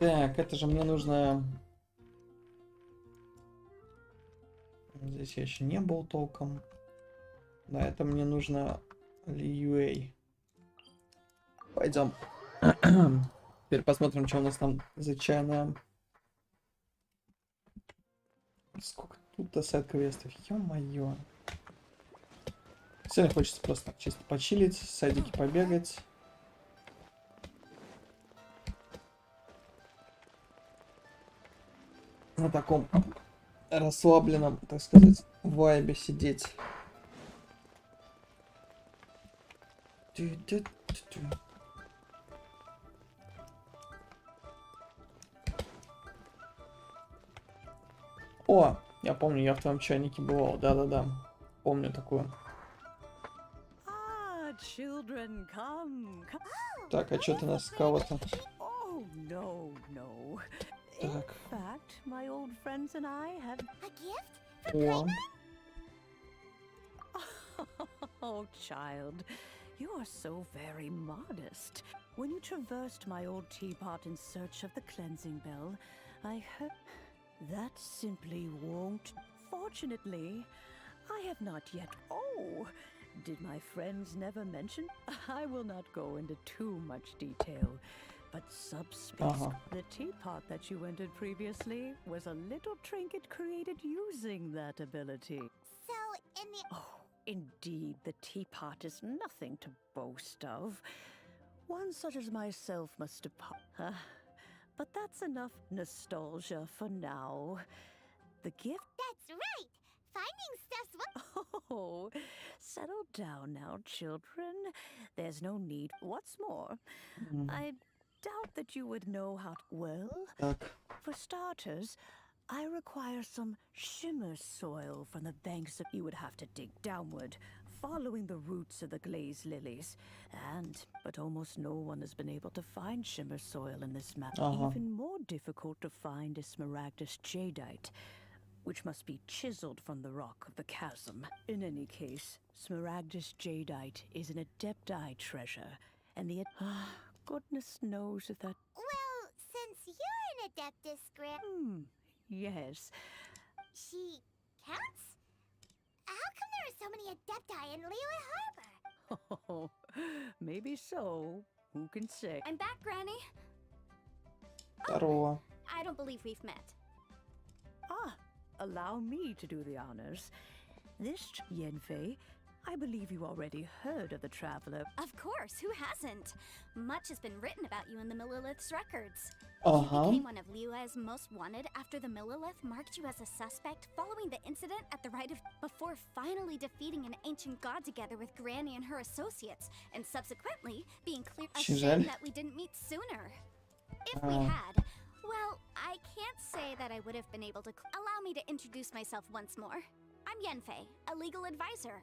Так, это же мне нужно... Здесь я еще не был толком. Да, это мне нужно Льюэй. Пойдем. Теперь посмотрим, что у нас там за чайная. Сколько тут сайд-квестов, ё-моё. Сегодня хочется просто чисто почилить, в садике побегать. На таком расслабленном, так сказать, вайбе сидеть. О, я помню, я в твоем чайнике бывал, да-да-да, помню такую. Так, а что ты нас кого-то? Так. О. Oh, child, you are so very modest. When you traversed my old teapot in search of the cleansing bell, I heard... That simply won't... Fortunately, I have not yet... Oh! Did my friends never mention? I will not go into too much detail, but subspace... The teapot that you entered previously was a little trinket created using that ability. So, in the... Oh, indeed, the teapot is nothing to boast of. One such as myself must depart. But that's enough nostalgia for now. The gift... That's right! Finding stuff's... Oh, settle down now, children. There's no need. What's more, I doubt that you would know how to... Well, for starters, I require some shimmer soil from the banks of... You would have to dig downward, following the roots of the glazed lilies. But almost no one has been able to find shimmer soil in this map. Even more difficult to find is smaragdus jadeite, which must be chiseled from the rock of the chasm. In any case, smaragdus jadeite is an adepti treasure, and the... goodness knows if that... Well, since you're an adeptus, Yes. She counts? How come there are so many adepti in Liyue Harbor? Oh, maybe so. Who can say? I'm back, Granny. Здорово. I don't believe we've met. Allow me to do the honors. This Yenfei, I believe you already heard of the traveler. Of course, who hasn't? Much has been written about you in the Millilith's records. Uh-huh. You became one of Liyue's most wanted after the Millilith marked you as a suspect following the incident at the Rite of... Before finally defeating an ancient god together with Granny and her associates, and subsequently being clear... A shame that we didn't meet sooner. If we had, well, I can't say that I would have been able to... Allow me to introduce myself once more. I'm Yenfei, a legal advisor.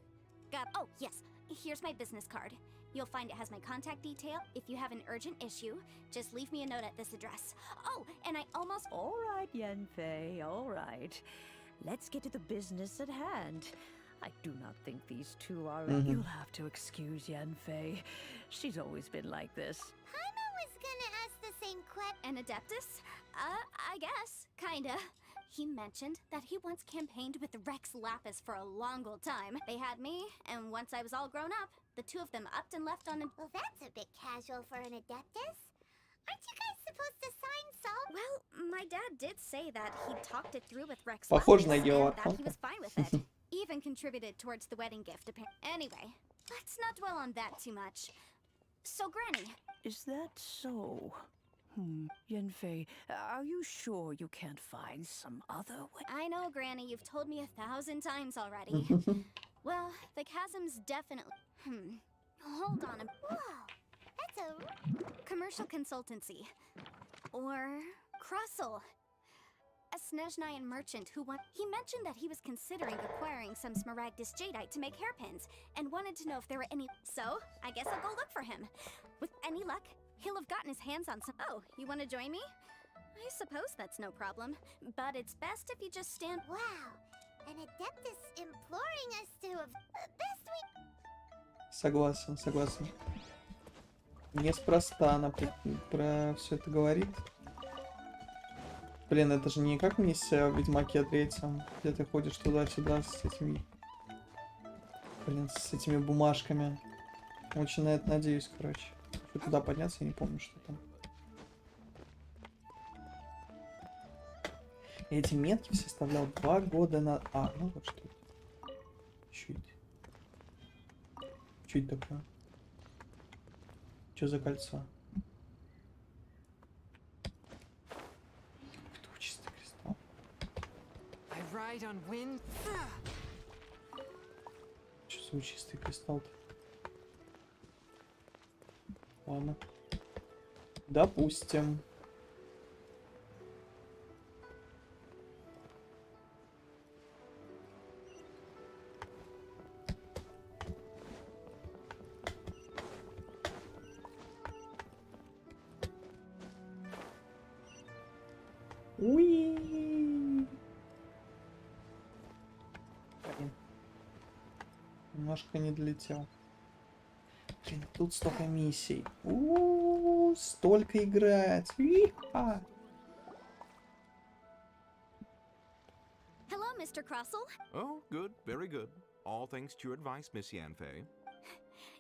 Oh, yes, here's my business card. You'll find it has my contact detail. If you have an urgent issue, just leave me a note at this address. Oh, and I almost... All right, Yanfei, all right. Let's get to the business at hand. I do not think these two are... You'll have to excuse Yanfei. She's always been like this. Paimon was gonna ask the same question. An Adeptus? I guess. Kinda. He mentioned that he once campaigned with Rex Lapis for a long old time. They had me, and once I was all grown up, the two of them upped and left on a... Well, that's a bit casual for an Adeptus. Aren't you guys supposed to sign salt? Well, my dad did say that he talked it through with Rex Похоже Lapis, на Гео and that he Архонта. was fine with it. Even contributed towards the wedding gift, apparently. Anyway, let's not dwell on that too much. So, Granny... Is that so? Yanfei, are you sure you can't find some other way? I know, Granny, you've told me 1,000 times already. Well, the chasm's definitely... Hold on a... Whoa, that's a... Commercial consultancy. Or... Crossel. A Snezhnayan merchant who he mentioned that he was considering acquiring some Smaragdus jadeite to make hairpins, and wanted to know if there were any... So, I guess I'll go look for him. With any luck, he'll have gotten his hands on some... Oh, you want to join me? I suppose that's no problem, but it's best if you just stand... Wow, an Adeptus imploring us to... Best we... Согласен, согласен. Неспроста она про все это говорит. Блин, это же не как миссия в Ведьмаке 3, где ты ходишь туда-сюда с этими... Блин, с этими бумажками. Очень на это надеюсь, короче. Чтобы туда подняться, я не помню, что там. Я эти метки все оставлял 2 года на... А, ну вот что это. Чуть. Чуть такое. Что за кольцо? Кто чистый кристалл? I ride on wind. Что за чистый кристалл-то? Ладно. Допустим. Уи. Блин. Немножко не долетел. Блин, тут столько миссий. Столько играть. Hello, Mr. Crossel. Oh, good, very good. All thanks to your advice, Miss Yanfei.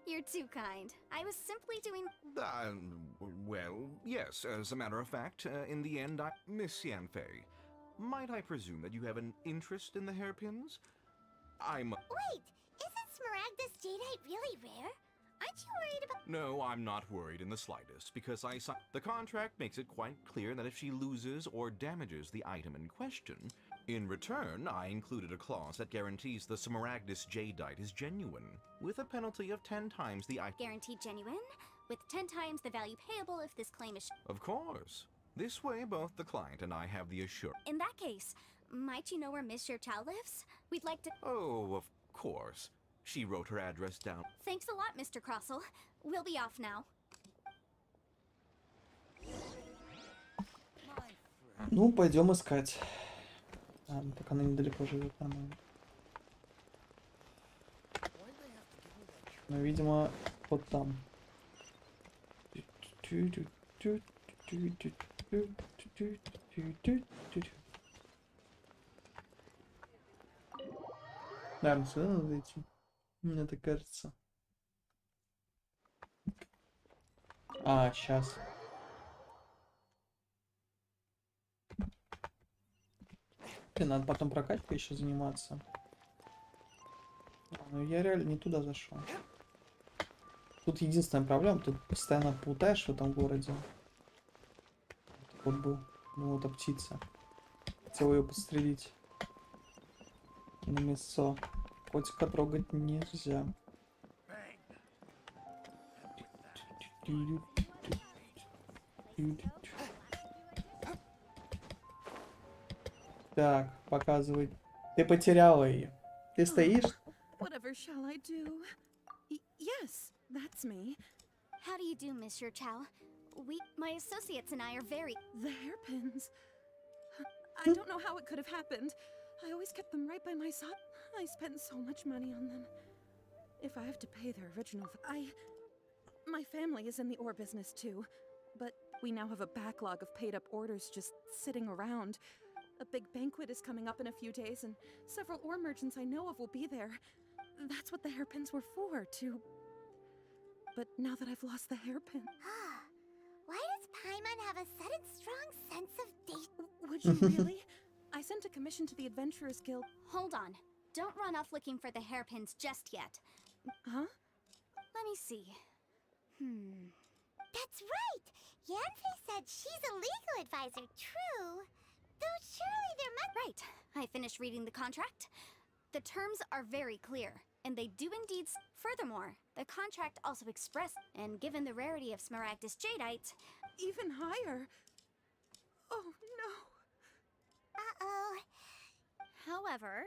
You're too kind. I was simply doing... Well, yes, as a matter of fact, in the end, Miss Yanfei, might I presume that you have an interest in the hairpins? Wait, isn't Smaragdus jadeite really rare? Aren't you worried about... No, I'm not worried in the slightest, because the contract makes it quite clear that if she loses or damages the item in question, in return, I included a clause that guarantees the Smaragdus jadeite is genuine, with a penalty of 10 times the item. Guaranteed genuine? With 10 times the value payable if this claim is... Of course. This way, both the client and I have the assurance. In that case, might you know where Miss Xiao lives? We'd like to... Oh, of course. She wrote her address down. Thanks a lot, Mr. Crossel. We'll be off now. Ну, пойдем искать. А, так она недалеко живет, нормально. Ну, видимо, вот там. Наверное, сюда надо идти. Мне так кажется. А, сейчас. Блин, надо потом прокачкой еще заниматься. Ну, я реально не туда зашел. Тут единственная проблема, тут постоянно плутаешь в этом городе. Вот был. Ну вот, а птица. Хотел ее подстрелить. На мясо. Котика трогать нельзя. Так, показывай. Ты потеряла ее. Ты стоишь? Whatever shall I do? Yes. That's me. How do you do, Monsieur Chow? My associates and I are very... The hairpins. I don't know how it could have happened. I always kept them right by my side. I spent so much money on them. If I have to pay their original... My family is in the ore business too, but we now have a backlog of paid-up orders just sitting around. A big banquet is coming up in a few days, and several ore merchants I know of will be there. That's what the hairpins were for, to... But now that I've lost the hairpin... Why does Paimon have a sudden strong sense of date? Would you really? I sent a commission to the Adventurers Guild. Hold on. Don't run off looking for the hairpins just yet. Huh? Let me see. That's right! Yanfei said she's a legal advisor, true. Though surely there must... Right. I finished reading the contract. The terms are very clear, and they do indeed... Furthermore, the contract also expressed, and given the rarity of Smaragdus Jadeite... Even higher? Oh, no. Uh-oh. However,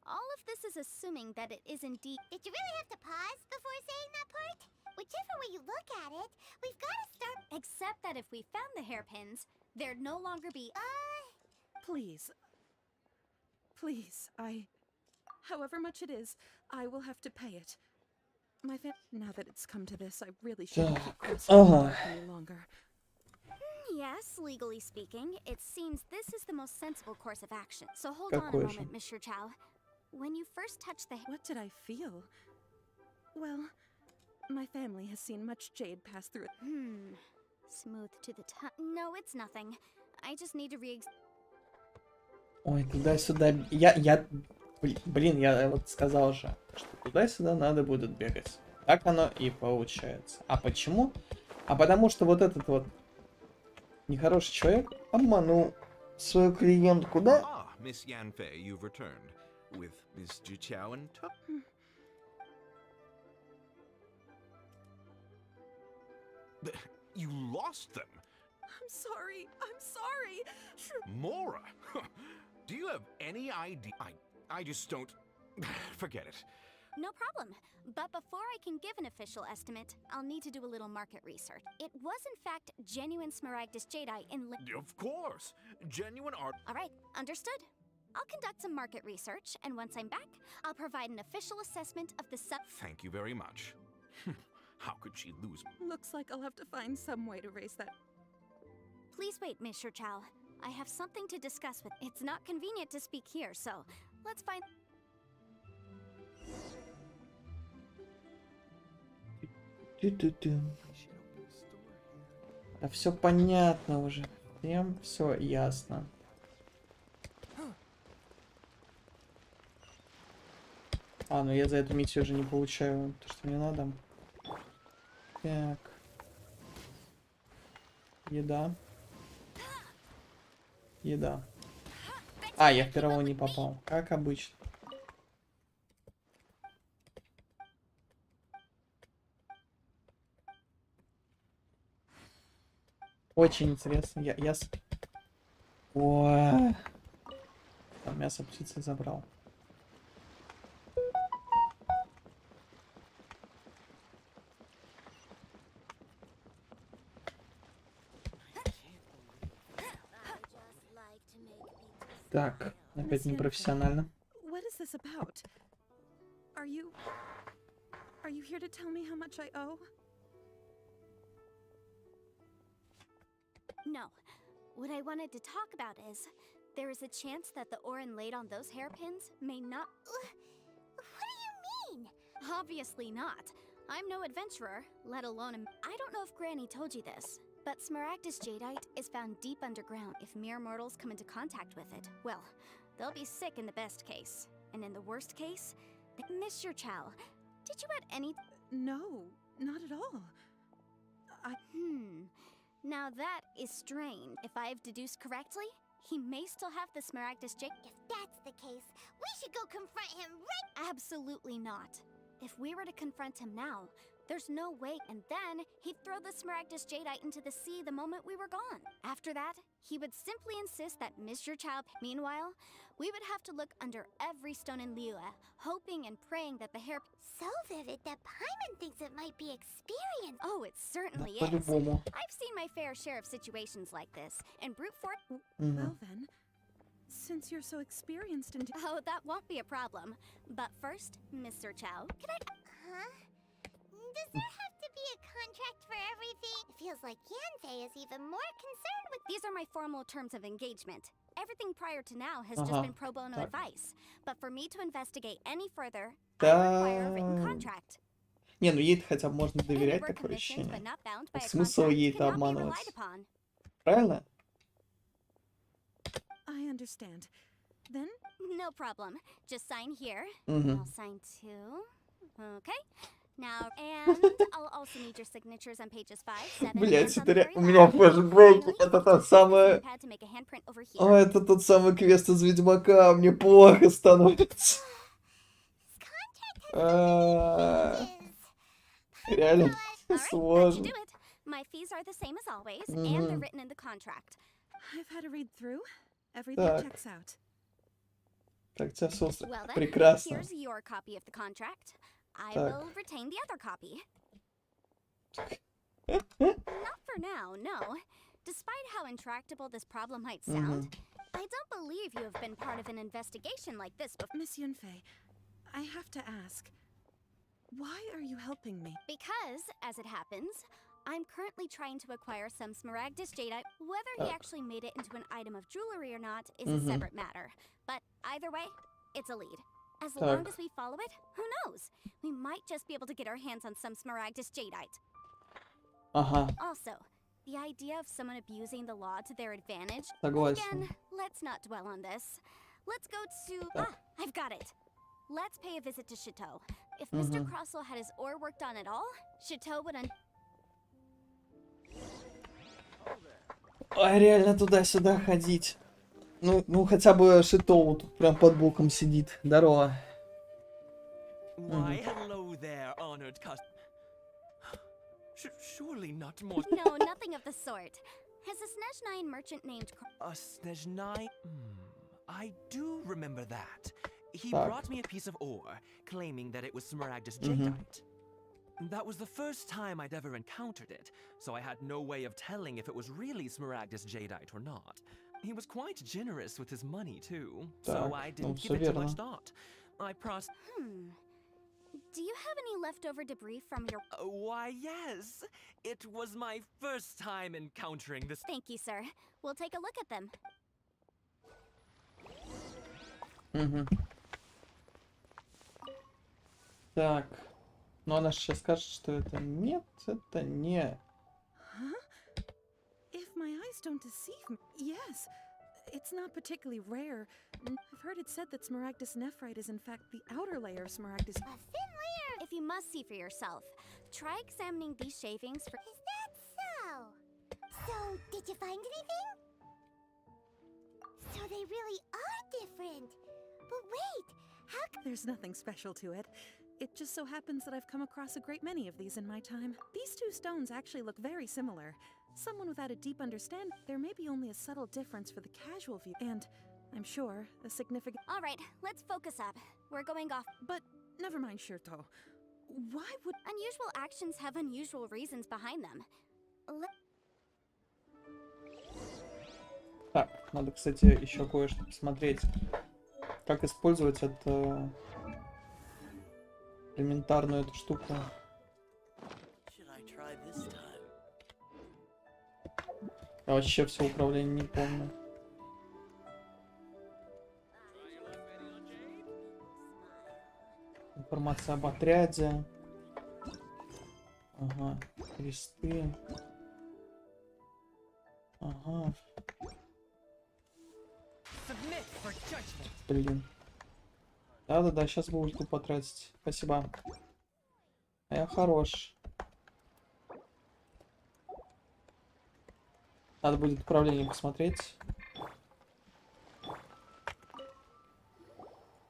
all of this is assuming that it is indeed... Did you really have to pause before saying that part? Whichever way you look at it, we've got to start... Except that if we found the hairpins, there'd no longer be... Please. Please, however much it is, I will have to pay it. Now that it's come to this, I really shouldn't keep pressing any longer. Yes, legally speaking, it seems this is the most sensible course of action. So hold on a moment, Mr. Chow. When you first touched the... What did I feel? Well, my family has seen much jade pass through it. Smooth to the touch. No, it's nothing. I just need to Ой, туда-сюда. Блин, я вот сказал же, что туда-сюда надо будет бегать. Так оно и получается. А почему? А потому что вот этот вот нехороший человек обманул свою клиентку, да? Miss Yanfei, you've returned with Miss Jiqiao and You lost them. I'm sorry. Mora, do you have any idea? I just don't... Forget it. No problem. But before I can give an official estimate, I'll need to do a little market research. It was in fact genuine Smaragdus Jadeite in... Of course. Genuine art... Alright, understood. I'll conduct some market research, and once I'm back, I'll provide an official assessment of the Thank you very much. How could she lose? Looks like I'll have to find some way to raise that. Please wait, Mr. Chow. I have something to discuss with... It's not convenient to speak here, so let's find... Да все понятно уже. Всем все ясно. А, ну я за эту миссию уже не получаю то, что мне надо. Так. Еда. Еда. А, я в первого не попал. Как обычно. Очень интересно. Ой. Там мясо птицы забрал. Так, опять непрофессионально. What is this about? Are you here to tell me how much I owe? No. What I wanted to talk about is, there is a chance that the ore laid on those hairpins may not... What do you mean? Obviously not. I'm no adventurer, let alone I don't know if Granny told you this, but Smaragdus Jadeite is found deep underground. If mere mortals come into contact with it, well, they'll be sick in the best case. And in the worst case, Mr. Chow, did you add any... No, not at all. Now that is strange. If I've deduced correctly, he may still have the Smaragdus Jadeite. If that's the case, we should go confront him right... Absolutely not. If we were to confront him now, there's no way, and then he'd throw the Smaragdus Jadeite into the sea the moment we were gone. After that, he would simply insist that Mr. Chow. Meanwhile, we would have to look under every stone in Liyue, hoping and praying that the hair. So vivid that Paimon thinks it might be experience. Oh, it certainly is. По-любому. I've seen my fair share of situations like this, and brute force. Well then, since you're so experienced in. Oh, that won't be a problem. But first, Mr. Chow, can I? Huh? Does there have to be a contract for everything? It feels like Yanfei is even more concerned with. These are my formal terms of engagement. Everything prior to now has just been pro bono advice. But for me to investigate any further, I require a written contract. Не, ну ей хотя бы можно доверять, такое ощущение. Смысл ей-то обманывать? Правильно? I understand. Then? No problem. Just sign here. I'll sign too. Okay. Now, and I'll also need your signatures on pages 5, 7, Блять, and on the это very у меня last. флешбэк. Finally, Это I'll тот use самый... this notepad to make a handprint over here. О, это тот самый квест из Ведьмака. Мне плохо становится. Реально All right, that should сложно. do it. My fees are the same as always, and they're written in the contract. I've had a read through. Everything Так. checks out. Так, тебя состав. Well then, Прекрасно. here's your copy of the contract. I Так. will retain the other copy. Not for now, no. Despite how intractable this problem might sound, I don't believe you have been part of an investigation like this before. Miss Yunfei, I have to ask, why are you helping me? Because, as it happens, I'm currently trying to acquire some Smaragdus Jadeite. Whether he actually made it into an item of jewelry or not is a separate matter. But either way, it's a lead. As long as we follow it, who knows? We might just be able to get our hands on some Smaragdus Jadeite. Ага, Also, the idea of someone abusing the law to their advantage. согласен. Again, let's not dwell on this. Let's go to... I've got it. Let's pay a visit to Chateau. If Mr. Crossell had his ore worked on at all, Chateau would Ой, реально туда-сюда ходить. Ну хотя бы Шитоу тут прям под боком сидит. Здорово. Why, hello there, honored customer. Surely not more. No, nothing of the sort. Has a Snezhnine merchant named... A Snezhnine? I do remember that. He Так. brought me a piece of ore, claiming that it was Smaragdus Jadeite. That was the first time I'd ever encountered it, so I had no way of telling if it was really Smaragdus Jadeite or not. He was quite generous with his money, too, so Так, I ну didn't всё give it too верно. much thought. I Do you have any leftover debris from your... Why, yes. It was my first time encountering this. Thank you, sir. We'll take a look at them. Так. Ну она сейчас скажет, что это нет, это не. Huh? If my eyes don't deceive me, yes. It's not particularly rare. I've heard it said that Smaragdus nephrite is in fact the outer layer of Smaragdus. A thin layer. If you must see for yourself, try examining these shavings for... Is that so? So, did you find anything? So they really are different. But wait, how come... There's nothing special to it. It just so happens that I've come across a great many of these in my time. These two stones actually look very similar. Someone without a deep understanding, there may be only a subtle difference for the casual view, and I'm sure a significant... All right, let's focus up. We're going off... But never mind, Shirto. Why would... Unusual actions have unusual reasons behind them. Так, надо, кстати, еще кое-что посмотреть. Как использовать эту элементарную эту штуку. Я вообще все управление не помню. Информация об отряде. Ага, кресты. Ага. Блин. Да-да-да, сейчас бы ульту потратить. Спасибо. А я хорош. Надо будет управление посмотреть.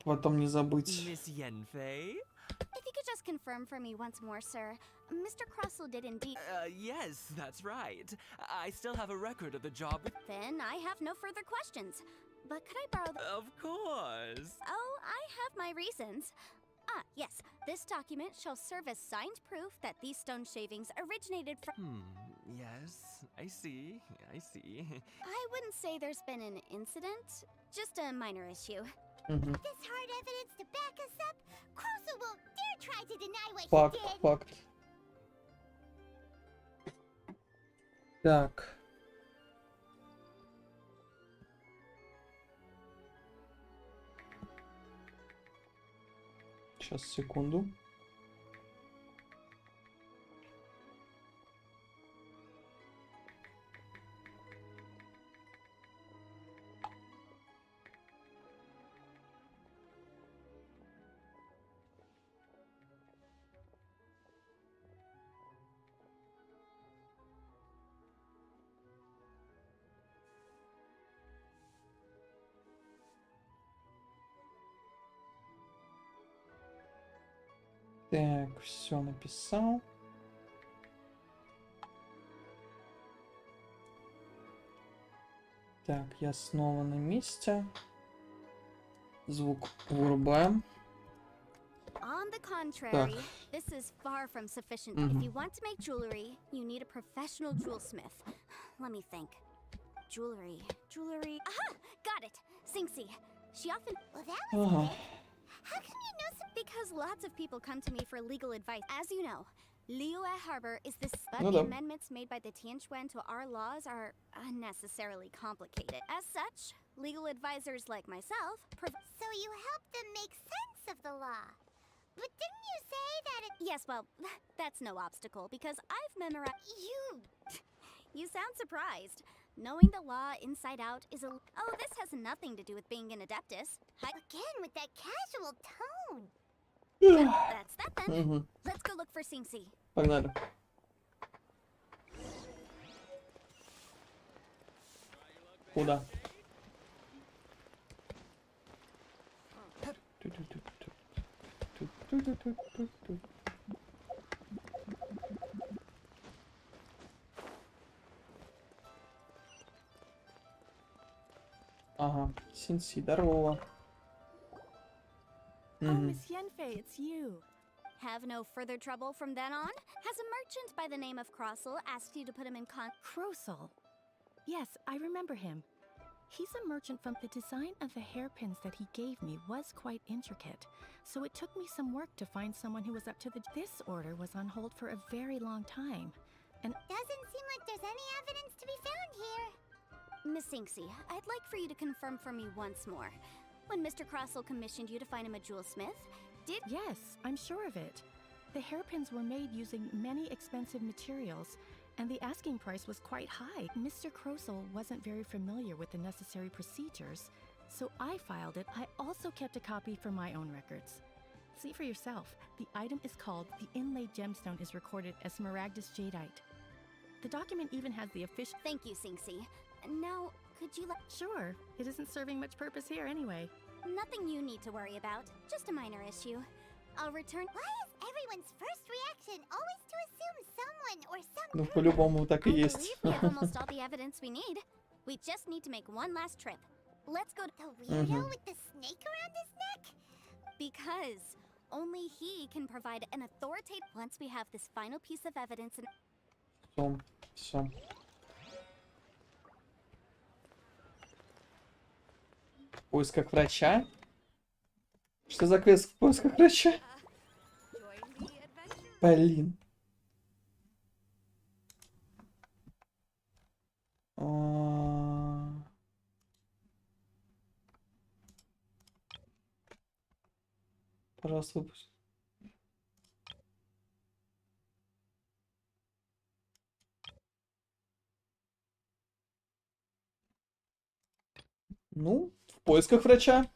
Потом не забыть. Miss Yanfei? If you could just just confirm for me once more, sir? Mr. Crossell did indeed. Yes, that's right. I still have a record of the job. Then I have no further questions. But could I borrow the... Of course. Oh, I have my reasons. Ah, yes. This document shall serve as signed proof that these stone shavings originated from... Yes, I see. I wouldn't say there's been an incident. Just a minor issue. This hard evidence to back us up, Crossell won't dare try to deny what Факт, he did. факт. Так. Сейчас, секунду. Так, все написал. Так, я снова на месте. Звук вырубаем. On the contrary, this is far from sufficient. If you want to make jewelry, you need a professional jewelsmith. Let me think. Jewelry. Aha! Got it! Sinxie. She often... Well, that was quick. How come you know so... Because lots of people come to me for legal advice. As you know, Liyue Harbor is this... But No, the no. amendments made by the Tianquan to our laws are unnecessarily complicated. As such, legal advisors like myself... So you help them make sense of the law. But didn't you say that it... Yes, well, that's no obstacle, because I've memorized... You sound surprised. Knowing the law inside out is a... Oh, this has nothing to do with being an adeptus. Again, with that casual tone. That's that then. Let's go look for Sinxie. Погнали. Куда? Ага, Синси, здорово. Oh, Miss Yenfei, it's you. Have no further trouble from then on? Has a merchant by the name of Crossell asked you to put him in Crossell. Yes, I remember him. He's a merchant from the design of the hairpins that he gave me was quite intricate, so it took me some work to find someone who was up to the... This order was on hold for a very long time, and... Doesn't seem like there's any evidence to be found here. Miss Sinxie, I'd like for you to confirm for me once more. When Mr. Crossell commissioned you to find him a jewelsmith, did... Yes, I'm sure of it. The hairpins were made using many expensive materials, and the asking price was quite high. Mr. Crossell wasn't very familiar with the necessary procedures, so I filed it. I also kept a copy for my own records. See for yourself, the item is called The Inlaid Gemstone is recorded as Smaragdus Jadeite. The document even has the official... Thank you, Sinxie. Now, could you let... Sure, it isn't serving much purpose here anyway. Nothing you need to worry about. Just a minor issue. I'll return... Why is everyone's first reaction always to assume someone or something? Ну, по-любому так и I есть. believe we have almost all the evidence we need. We just need to make one last trip. Let's go to... The weirdo with the snake around his neck? Because only he can provide an authoritative... Once we have this final piece of evidence and... Все. В поисках врача? Что за квест в поисках врача? Блин. Пожалуйста, выпуск. Ну, в поисках врача.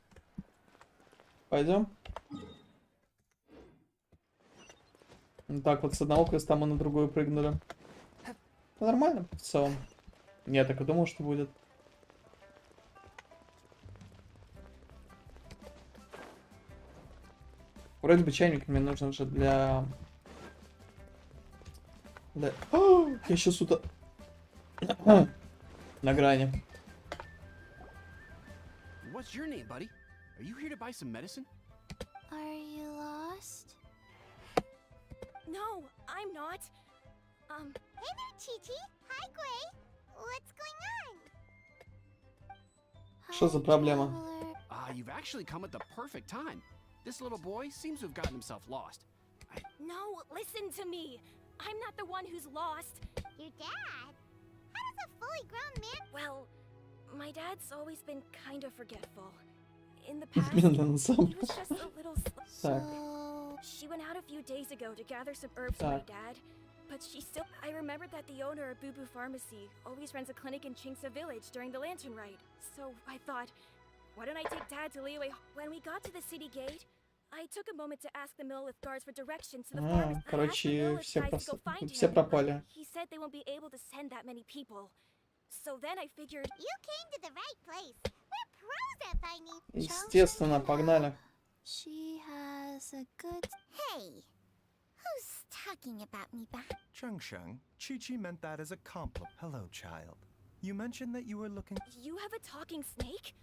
Пойдем. Так вот, с одного квеста мы на другой прыгнули. Ну, нормально, в целом. Я так и думал, что будет. Вроде бы чайник мне нужен же для... Я сейчас сюда... На грани. What's your name, buddy? Are you here to buy some medicine? Are you lost? No, I'm not. Hey there, Chi-Chi. Hi, Gray. What's going on? Что за проблема? You've actually come at the perfect time. This little boy seems to have gotten himself lost. No, listen to me. I'm not the one who's lost. Your dad? How does a fully grown man... Well, my dad's always been kind of forgetful. In the past, Медленно сам. he was just a little... Так. She went out a few days ago to gather some herbs for my dad. But she still... I remembered that the owner of Boo Boo Pharmacy always runs a clinic in Chingsa Village during the Lantern Ride. So I thought, why don't I take Dad to Liyue? When we got to the city gate, I took a moment to ask the Millith guards for directions to the pharmacy. Короче, все пропали. He said they won't be able to send that many people. So then I figured... You came to the right place. We're pros at finding... Естественно, погнали. She has a good... Hey, who's talking about me back? Cheng, Chi-Chi meant that as a compliment. Hello, child. You mentioned that you were looking... You have a talking snake?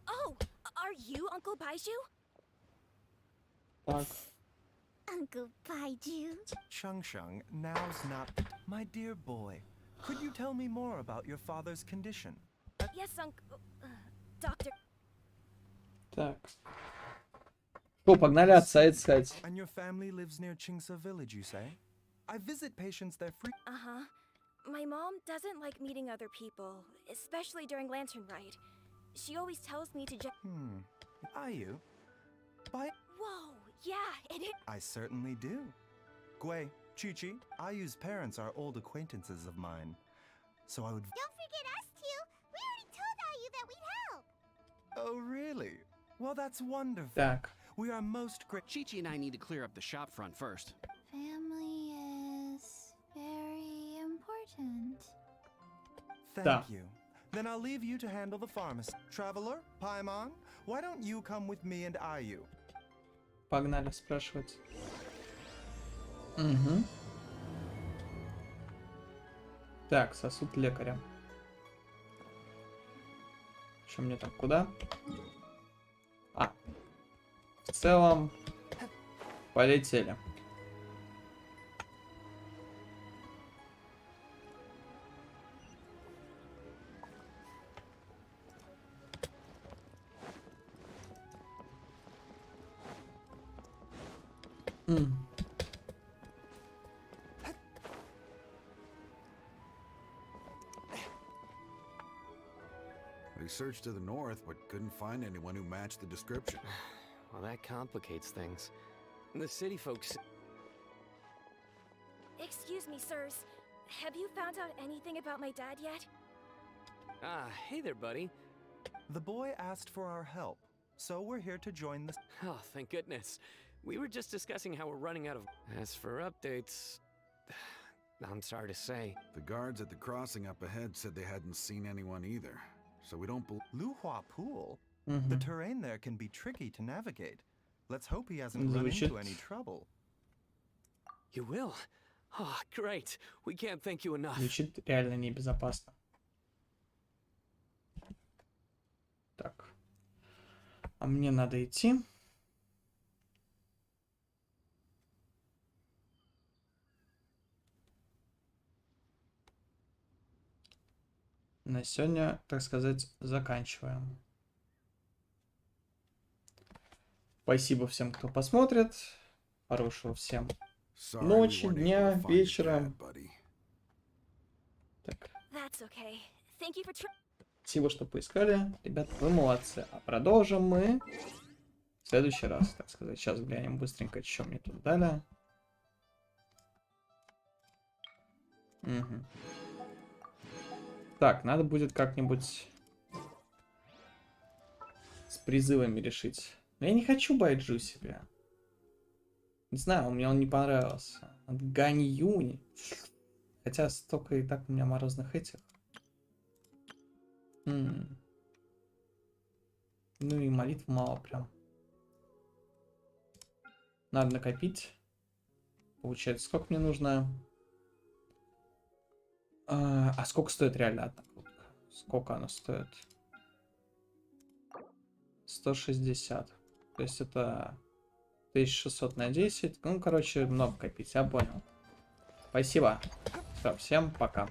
Oh, are you Uncle Baiju? Так. Uncle Baiju. Cheng, now's not... My dear boy, could you tell me more about your father's condition? Yes, Uncle... Doctor... Так. Что, погнали отца искать. And your family lives near Chingsa Village, you say? I visit patients there Uh-huh. My mom doesn't like meeting other people, especially during Lantern Ride. She always tells me to just... Are you? By... Whoa, yeah, it is... I certainly do. Gui, Chi-Chi, Ayu's parents are old acquaintances of mine. So I would... Don't forget us two. We already told Ayu that we'd help. Oh, really? Well, that's wonderful. Так. We are most great. Chi-Chi and I need to clear up the shop front first. Family is very important. Thank you. Then I'll leave you to handle the pharmacy. Traveler, Paimon, why don't you come with me and Ayu? Погнали спрашивать. Угу. Так, сосуд лекаря. Что мне там, куда? А. В целом, полетели. We searched to the north, but couldn't find anyone who matched the description. Well, that complicates things. The city folks... Excuse me, sirs. Have you found out anything about my dad yet? Ah, hey there, buddy. The boy asked for our help, so we're here to join the... Oh, thank goodness. We were just discussing how we're running out of... As for updates... I'm sorry to say. The guards at the crossing up ahead said they hadn't seen anyone either, so we don't believe... Luhua Pool? The terrain there can be tricky to navigate. Let's hope he hasn't run into any trouble. You will? Oh, great. We can't thank you enough. Звучит реально небезопасно. Так. А мне надо идти. На сегодня, так сказать, заканчиваем. Спасибо всем, кто посмотрит. Хорошего всем ночи, дня, вечера. Так. Спасибо, что поискали. Ребят, вы молодцы. А продолжим мы в следующий раз, так сказать. Сейчас глянем быстренько, что мне тут дали. Угу. Так, надо будет как-нибудь с призывами решить. Но я не хочу Байджу себе. Не знаю, мне он не понравился. Ганьюни. Хотя столько и так у меня морозных этих. Ну и молитв мало прям. Надо накопить. Получается, сколько мне нужно? А сколько стоит реально одна кнопка? Сколько она стоит? 160. То есть это 1600 на 10. Ну, короче, много копить, я понял. Спасибо. Все, всем пока.